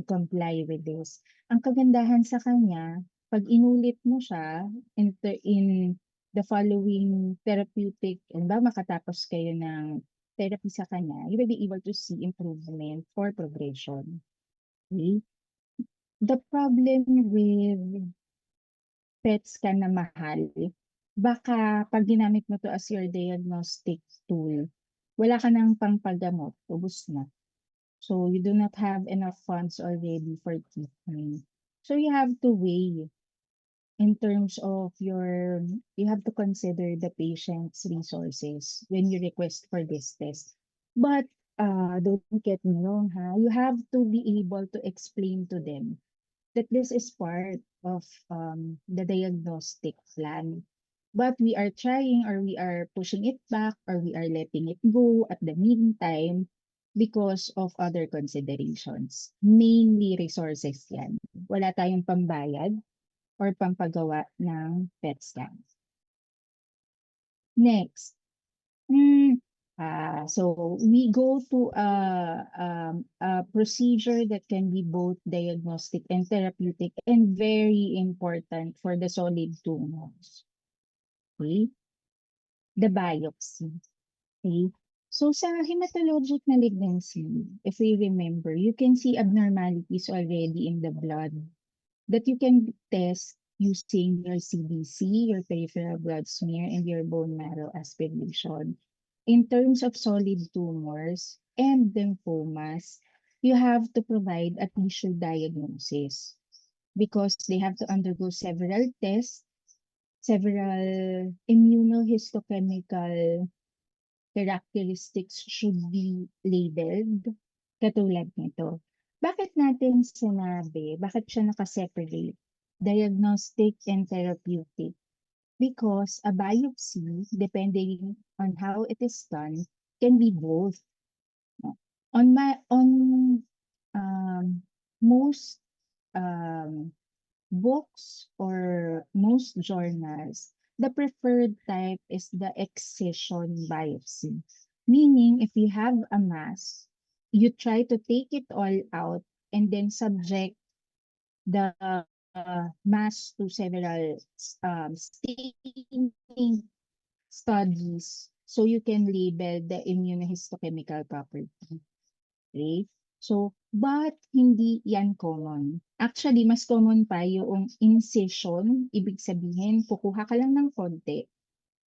A: comply with this. Ang kagandahan sa kanya, pag inulit mo siya in the following therapeutic, makatapos kayo ng therapy sa kanya, you will be able to see improvement for progression. Okay? The problem with PET scan na mahal, baka pag ginamit mo to as your diagnostic tool, wala ka nang pangpagamot, ubos na. So you do not have enough funds already for treatment. So you have to weigh in terms of you have to consider the patient's resources when you request for this test. But don't get me wrong, you have to be able to explain to them that this is part of the diagnostic plan. But we are trying or we are pushing it back or we are letting it go at the meantime because of other considerations. Mainly resources yan. Wala tayong pambayad or pampagawa ng PET scan. Next. So we go to a procedure that can be both diagnostic and therapeutic and very important for the solid tumors. Okay? The biopsy. Okay? So sa hematologic malignancy, if we remember, you can see abnormalities already in the blood that you can test using your CBC, your peripheral blood smear, and your bone marrow aspiration. In terms of solid tumors and lymphomas, you have to provide a tissue diagnosis because they have to undergo several tests, several immunohistochemical characteristics should be labeled katulad nito. Bakit natin sinabi, bakit siya nakaseparate? Diagnostic and therapeutic. Because a biopsy, depending on how it is done, can be both. No? On most books or most journals, the preferred type is the excision biopsy. Meaning, if you have a mass, you try to take it all out and then subject the mass to several staining studies so you can label the immunohistochemical property. Okay? So, but hindi yan common. Actually, mas common pa yung incision, ibig sabihin, kukuha ka lang ng konti,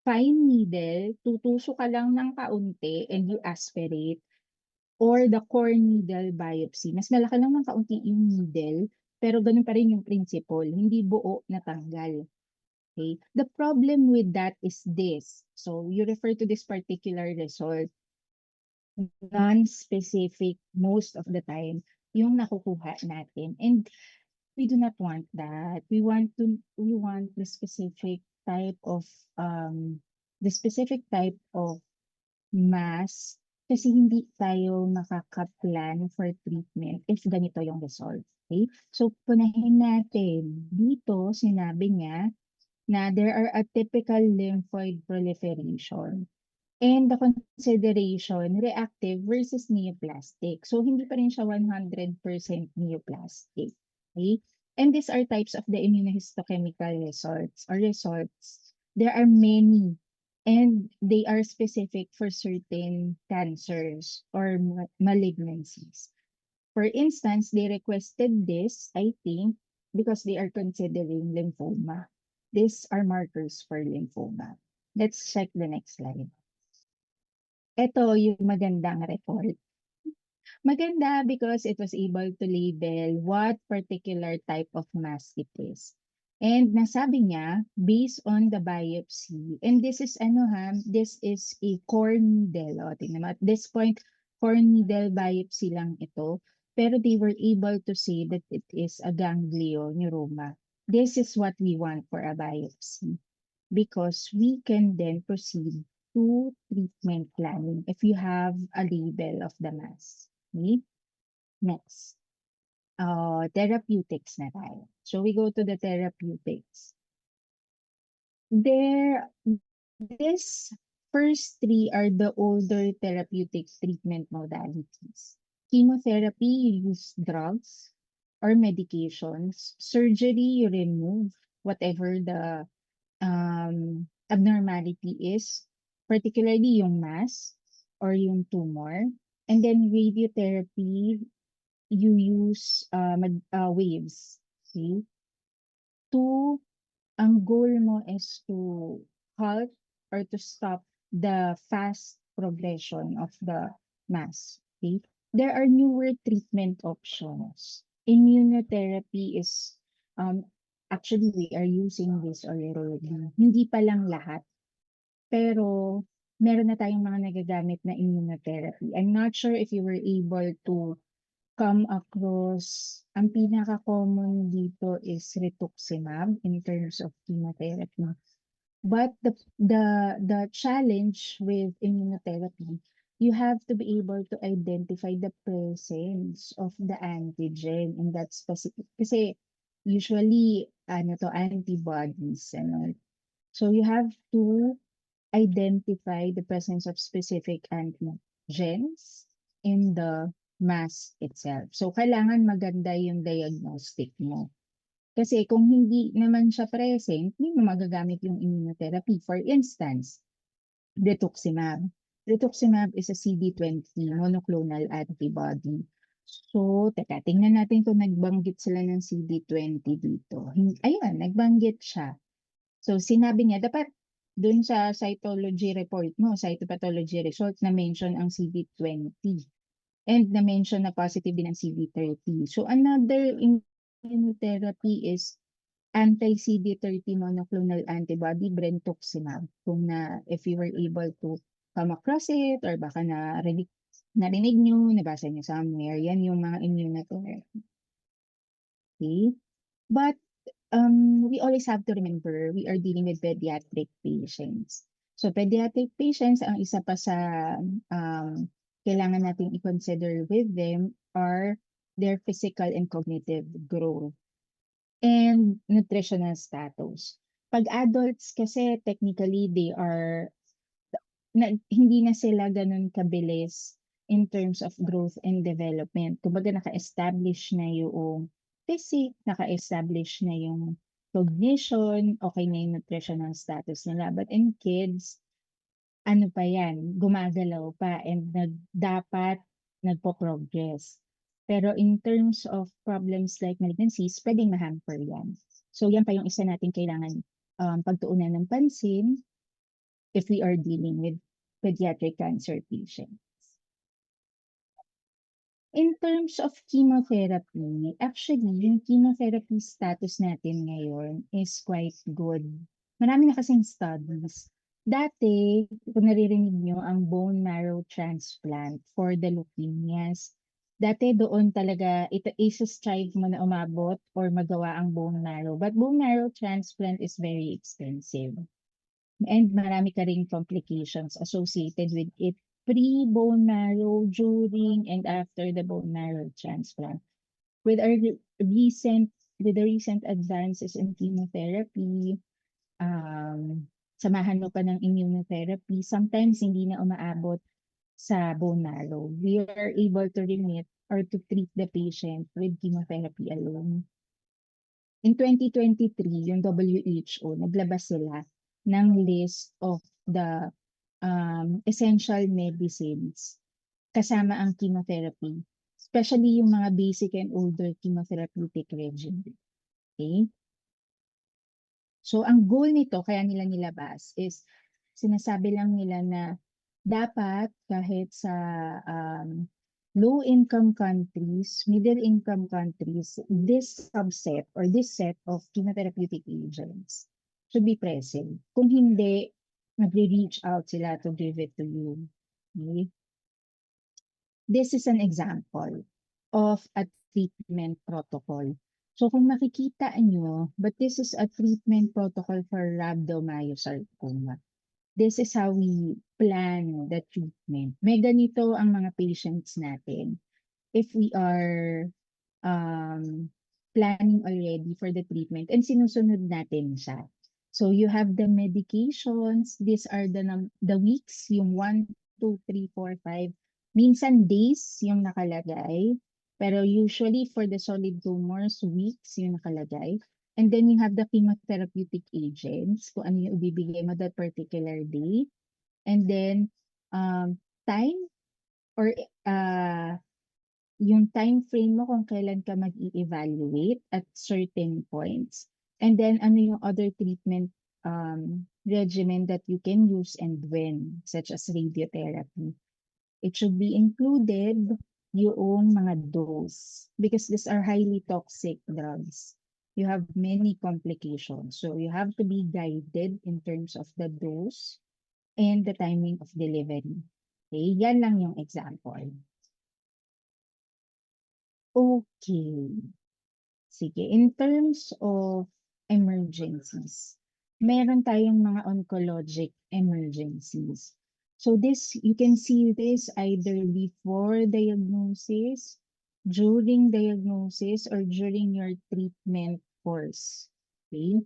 A: fine needle, tutuso ka lang ng kaunti, and you aspirate, or the core needle biopsy. Mas malaki lang ng kaunti yung needle, pero ganun pa rin yung principle, hindi buo na tanggal. Okay? The problem with that is this. So, you refer to this particular result, non-specific most of the time yung nakukuha natin. And we do not want that. We want the specific type of mass kasi hindi tayo makaka-plan for treatment if ganito yung result. Okay? So, punahin natin. Dito, sinabi niya na there are a typical lymphoid proliferation. And the consideration, reactive versus neoplastic. So, hindi pa rin siya 100% neoplastic. Okay? And these are types of the immunohistochemical results. There are many, and they are specific for certain cancers or malignancies. For instance, they requested this, I think, because they are considering lymphoma. These are markers for lymphoma. Let's check the next slide. Ito yung magandang report. Maganda because it was able to label what particular type of mass it is. And nasabi niya, based on the biopsy, and this is this is a core needle. O, tingnan mo, at this point, core needle biopsy lang ito. Pero they were able to say that it is a ganglioneuroma. This is what we want for a biopsy. Because we can then proceed to treatment planning if you have a label of the mass. Okay? Next. Therapeutics na tayo. So we go to the therapeutics. These first three are the older therapeutic treatment modalities. Chemotherapy, you use drugs or medications. Surgery, you remove whatever the abnormality is, particularly yung mass or yung tumor. And then radiotherapy, you use waves. Okay? Ang goal mo is to halt or to stop the fast progression of the mass. Okay? There are newer treatment options. Immunotherapy is actually, we are using this already. Hindi pa lang lahat. Pero, meron na tayong mga nagagamit na immunotherapy. I'm not sure if you were able to come across, ang pinaka-common dito is rituximab in terms of chemotherapy. But the challenge with immunotherapy, you have to be able to identify the presence of the antigen in that specific, kasi usually antibodies, so you have to identify the presence of specific antigens in the mass itself. So kailangan maganda yung diagnostic mo. Kasi kung hindi naman siya present, hindi mo magagamit yung immunotherapy. For instance, rituximab. Rituximab is a CD20 monoclonal antibody. So, tingnan natin kung nagbanggit sila ng CD20 dito. Ayun, nagbanggit siya. So, sinabi niya, dapat dun sa cytology report mo, cytopathology result, na-mention ang CD20. And na-mention na positive din ang CD30. So, another immunotherapy is anti-CD30 monoclonal antibody, brentuximab. If you were able to come across it or baka narinig nyo, nabasa nyo somewhere. Yan yung mga immunotherapy. Okay? But we always have to remember we are dealing with pediatric patients. So pediatric patients, ang isa pa sa kailangan natin i-consider with them are their physical and cognitive growth and nutritional status. Pag adults kasi technically they are hindi na sila ganun kabilis in terms of growth and development. Kumbaga naka-establish na yung physique, naka-establish na yung cognition, okay na yung nutritional status nila. But in kids, ano pa yan, gumagalaw pa and dapat nagpo-progress. Pero in terms of problems like malignancies, pwedeng ma-hamper yan. So yan pa yung isa natin kailangan pagtuunan ng pansin if we are dealing with pediatric cancer patients. In terms of chemotherapy, actually, yung chemotherapy status natin ngayon is quite good. Marami na kasing studies. Dati, kung naririnig nyo ang bone marrow transplant for the leukemias, dati doon talaga, ito isa-strive mo na umabot or magawa ang bone marrow. But bone marrow transplant is very expensive. And marami ka ring complications associated with it pre-bone marrow, during, and after the bone marrow transplant. With the recent advances in chemotherapy, samahan mo pa ng immunotherapy, sometimes hindi na umaabot sa bone marrow. We are able to remit or to treat the patient with chemotherapy alone. In 2023, yung WHO, naglabas sila ng list of the essential medicines kasama ang chemotherapy, especially yung mga basic and older chemotherapeutic regimen. Okay? So, ang goal nito, kaya nila nilabas, is sinasabi lang nila na dapat kahit sa low-income countries, middle-income countries, this subset or this set of chemotherapeutic agents should be present. Kung hindi, magre-reach out sila to give it to you. Okay? This is an example of a treatment protocol. So kung makikita nyo, but this is a treatment protocol for rhabdomyosarcoma. This is how we plan the treatment. May ganito ang mga patients natin. If we are planning already for the treatment and sinusunod natin siya. So you have the medications, these are the weeks, yung 1, 2, 3, 4, 5. Minsan days yung nakalagay, pero usually for the solid tumors, weeks yung nakalagay. And then you have the chemotherapeutic agents, kung ano yung ibibigay mo that particular day. And then time or yung time frame mo kung kailan ka mag-i-evaluate at certain points. And then ano yung other treatment regimen that you can use and when, such as radiotherapy. It should be included yung mga dose because these are highly toxic drugs. You have many complications. So you have to be guided in terms of the dose and the timing of delivery. Okay, yan lang yung example. Okay. Sige, in terms of emergencies, meron tayong mga oncologic emergencies. So this, you can see this either before diagnosis, during diagnosis, or during your treatment course. Okay?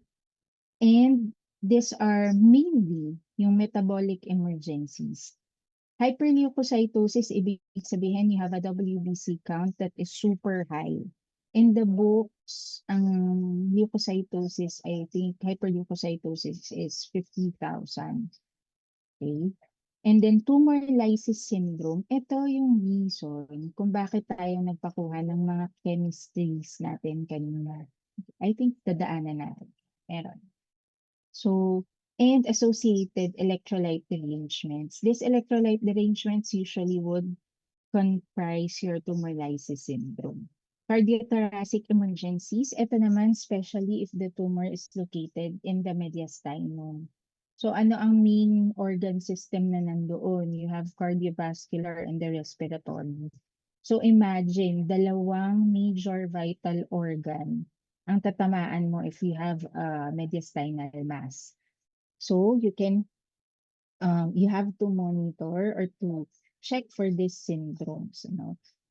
A: And these are mainly yung metabolic emergencies. Hyperleukocytosis, ibig sabihin you have a WBC count that is super high. In the books, ang leukocytosis, I think hyperleukocytosis is 50,000. Okay? And then tumor lysis syndrome, ito yung reason kung bakit tayo nagpakuha ng mga chemistries natin kanina. I think dadaanan natin. Meron. So, and associated electrolyte derangements. These electrolyte derangements usually would comprise your tumor lysis syndrome. Cardiothoracic emergencies, ito naman especially if the tumor is located in the mediastinum. So ano ang main organ system na nandoon? You have cardiovascular and the respiratory. So imagine, dalawang major vital organ ang tatamaan mo if you have a mediastinal mass. So you have to monitor or to check for these syndromes.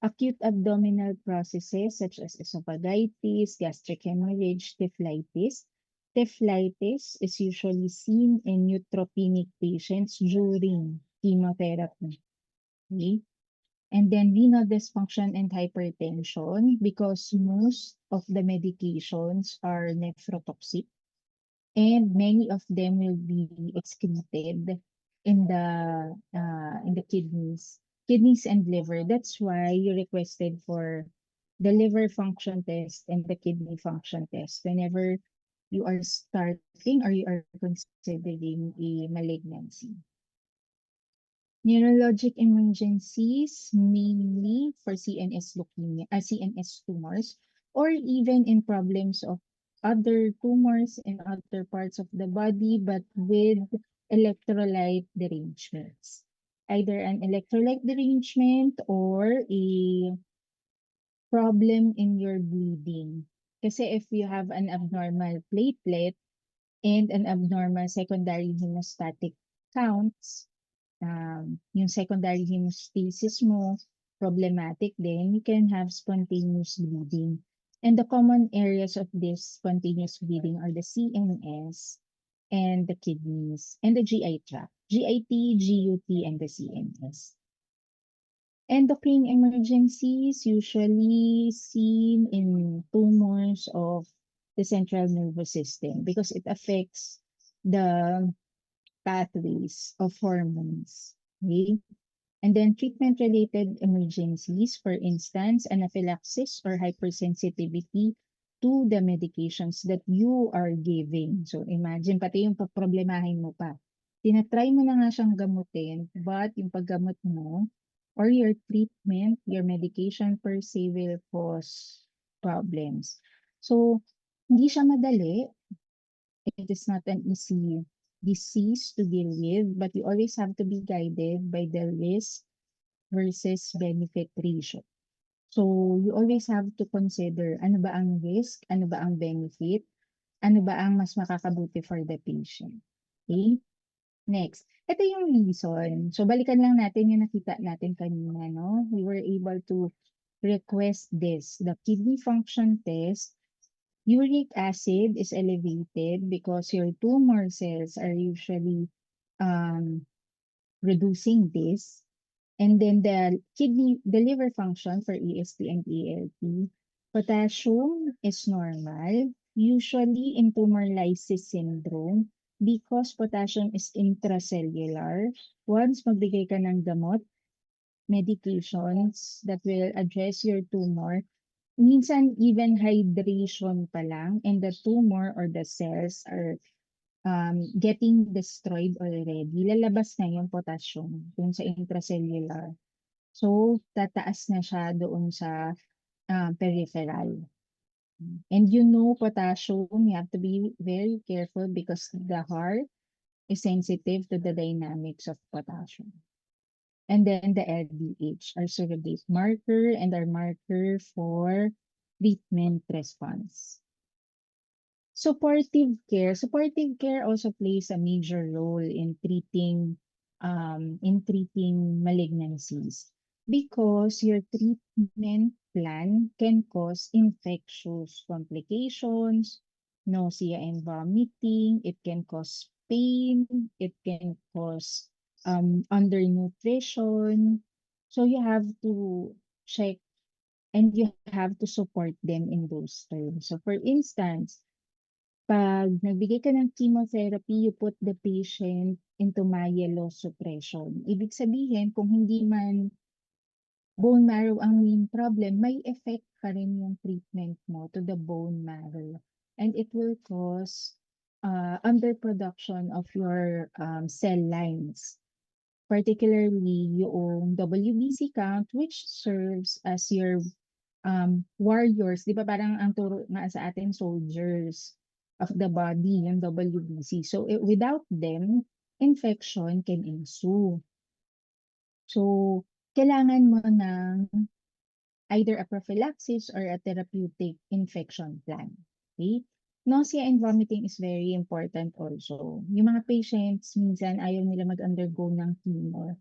A: Acute abdominal processes such as esophagitis, gastric hemorrhage, typhlitis. Typhlitis is usually seen in neutropenic patients during chemotherapy. Okay? And then renal dysfunction and hypertension, because most of the medications are nephrotoxic and many of them will be excreted in the kidneys and liver. That's why you requested for the liver function test and the kidney function test whenever you are starting or you are considering a malignancy. Neurologic emergencies, mainly for CNS leukemia, CNS tumors, or even in problems of other tumors in other parts of the body, but with electrolyte derangements. Either an electrolyte derangement or a problem in your bleeding. Kasi if you have an abnormal platelet and an abnormal secondary hemostatic counts, yung secondary hemostasis mo problematic din, you can have spontaneous bleeding. And the common areas of this spontaneous bleeding are the CNS and the kidneys and the GI tract, GIT, GUT, and the CNS. Endocrine emergencies usually seen in tumors of the central nervous system because it affects the pathways of hormones. Okay? And then treatment-related emergencies, for instance, anaphylaxis or hypersensitivity to the medications that you are giving. So imagine, pati yung problemahin mo pa. Tinatry mo na nga siyang gamutin, but yung paggamot mo or your treatment, your medication per se will cause problems. So, hindi siya madali. It is not an easy disease to deal with, but you always have to be guided by the risk versus benefit ratio. So, you always have to consider ano ba ang risk, ano ba ang benefit, ano ba ang mas makakabuti for the patient. Okay? Next, ito yung reason. So, balikan lang natin yung nakita natin kanina, no? We were able to request this, the kidney function test. Uric acid is elevated because your tumor cells are usually reducing this. And then the liver function for EST and ALT, potassium is normal, usually in tumor lysis syndrome, because potassium is intracellular. Once magbigay ka ng gamot, medications that will address your tumor, minsan even hydration pa lang and the tumor or the cells are getting destroyed already, lalabas na yung potassium dun sa intracellular. So, tataas na siya doon sa peripheral. And potassium, you have to be very careful because the heart is sensitive to the dynamics of potassium. And then the LDH, our surrogate marker and our marker for treatment response. Supportive care. Supportive care also plays a major role in treating malignancies because your treatment plan can cause infectious complications, nausea and vomiting, it can cause pain, it can cause undernutrition. So you have to check and you have to support them in those terms. So for instance, pag nagbigay ka ng chemotherapy, you put the patient into myelosuppression. Ibig sabihin, kung hindi man bone marrow ang main problem, may effect pa rin yung treatment mo to the bone marrow. And it will cause underproduction of your cell lines. Particularly yung WBC count, which serves as your warriors. Di ba parang ang turo nga sa atin, soldiers. of the body, yung WBC. So without them, infection can ensue. So kailangan mo ng either a prophylaxis or a therapeutic infection plan. Okay? Nausea and vomiting is very important also. Yung mga patients, minsan ayaw nila mag-undergo ng chemo.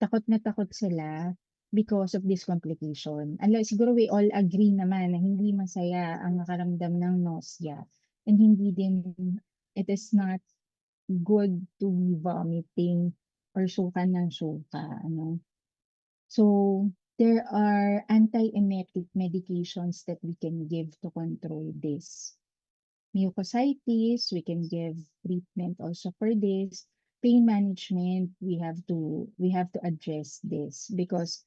A: Takot na takot sila because of this complication. Siguro we all agree naman na hindi masaya ang nakaramdam ng nausea. And hindi din, it is not good to be vomiting or suka ng suka. Ano? So, there are antiemetic medications that we can give to control this. Mucositis, we can give treatment also for this. Pain management, we have to address this because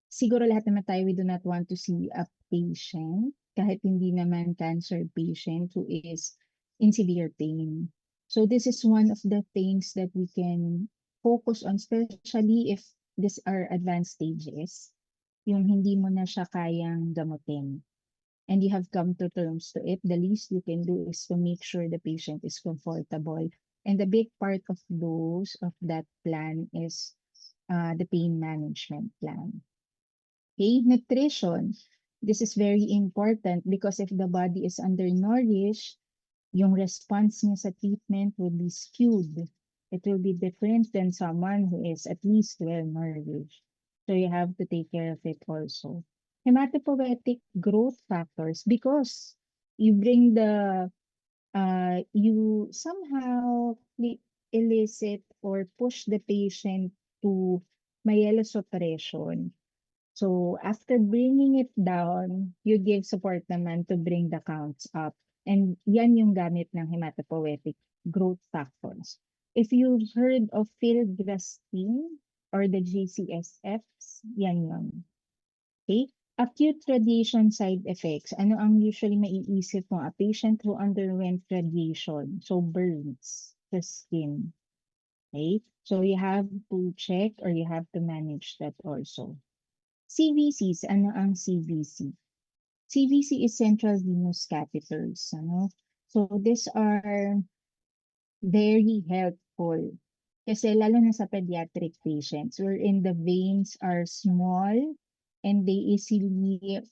A: siguro lahat naman tayo, we do not want to see a patient, kahit hindi naman cancer patient, who is in severe pain. So this is one of the things that we can focus on, especially if these are advanced stages, yung hindi mo na siya kayang gamutin. And you have come to terms to it, the least you can do is to make sure the patient is comfortable. And the big part of that plan is the pain management plan. Okay, nutrition. This is very important because if the body is undernourished, yung response niya sa treatment will be skewed. It will be different than someone who is at least well nourished. So you have to take care of it also. Hematopoietic growth factors, because you bring you somehow elicit or push the patient to myelosuppression. So after bringing it down, you give support naman to bring the counts up. And yan yung gamit ng hematopoietic growth factors. If you've heard of filgrastim or the GCSFs, yan yun. Okay? Acute radiation side effects. Ano ang usually maiisip mo? A patient who underwent radiation, so burns the skin. Okay? So you have to check or you have to manage that also. CVCs, ano ang CVC? CVC is central venous catheters. Ano? So these are very helpful. Kasi lalo na sa pediatric patients, wherein the veins are small and they easily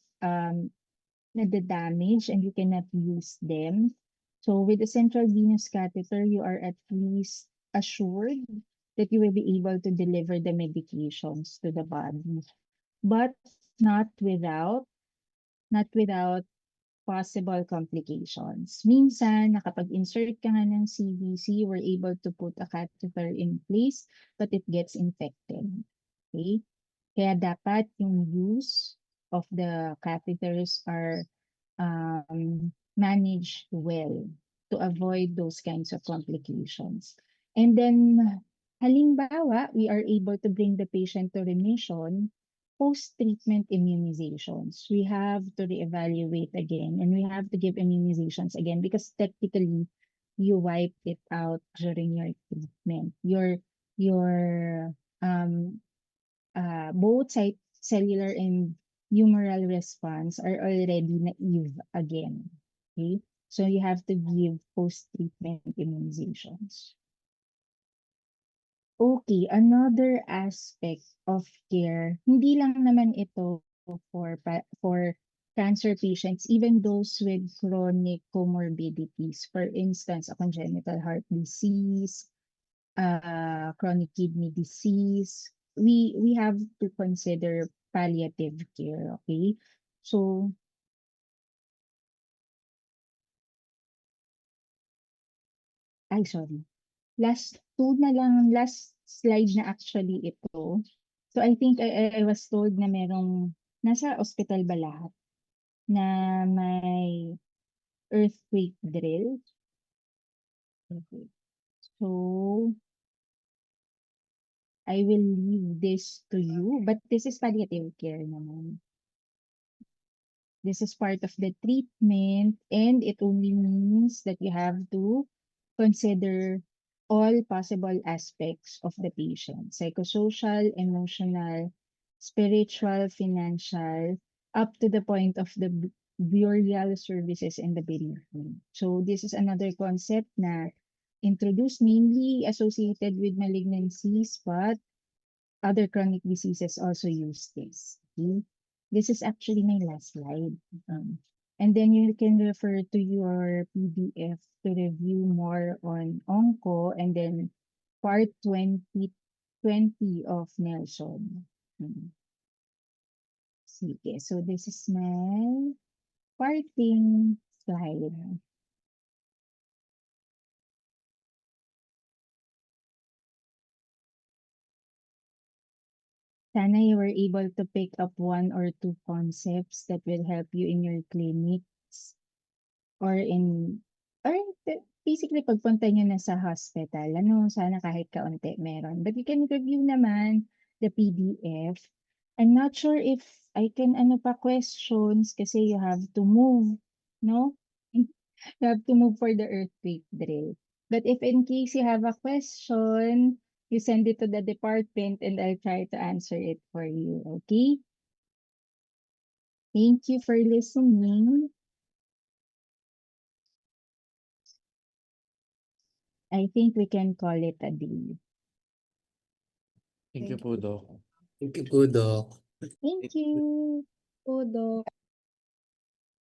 A: nadadamage and you cannot use them. So with the central venous catheter, you are at least assured that you will be able to deliver the medications to the body. But not without possible complications. Minsan, nakapag-insert ka nga ng CVC, we're able to put a catheter in place, but it gets infected. Okay? Kaya dapat yung use of the catheters are managed well to avoid those kinds of complications. And then, halimbawa, we are able to bring the patient to remission post-treatment immunizations. We have to reevaluate again and we have to give immunizations again because technically you wiped it out during your treatment. Your both cellular and humoral response are already naive again. Okay? So you have to give post-treatment immunizations. Okay, another aspect of care, hindi lang naman ito for cancer patients, even those with chronic comorbidities. For instance, a congenital heart disease, chronic kidney disease. We have to consider palliative care, okay? So, sorry. Last slide na actually ito. So I think I was told na merong nasa ospital ba lahat na may earthquake drill. Okay. So I will leave this to you, but this is palliative care naman. This is part of the treatment and it only means that you have to consider all possible aspects of the patient, psychosocial, emotional, spiritual, financial, up to the point of the burial services and the bereavement. So this is another concept na introduced mainly associated with malignancies, but other chronic diseases also use this. Okay? This is actually my last slide. And then you can refer to your PDF to review more on onco and then part 2020 of Nelson. Sige, so this is my parting slide. Sana you were able to pick up one or two concepts that will help you in your clinics or basically pagpunta nyo na sa hospital. Sana kahit kaunti meron. But you can review naman the PDF. I'm not sure if I can questions kasi you have to move, no? You have to move for the earthquake drill. But if in case you have a question, you send it to the department and I'll try to answer it for you. Okay? Thank you for listening. I think we can call it a day.
D: Thank you po, Doc.
B: Thank you po, Doc.
A: Thank you.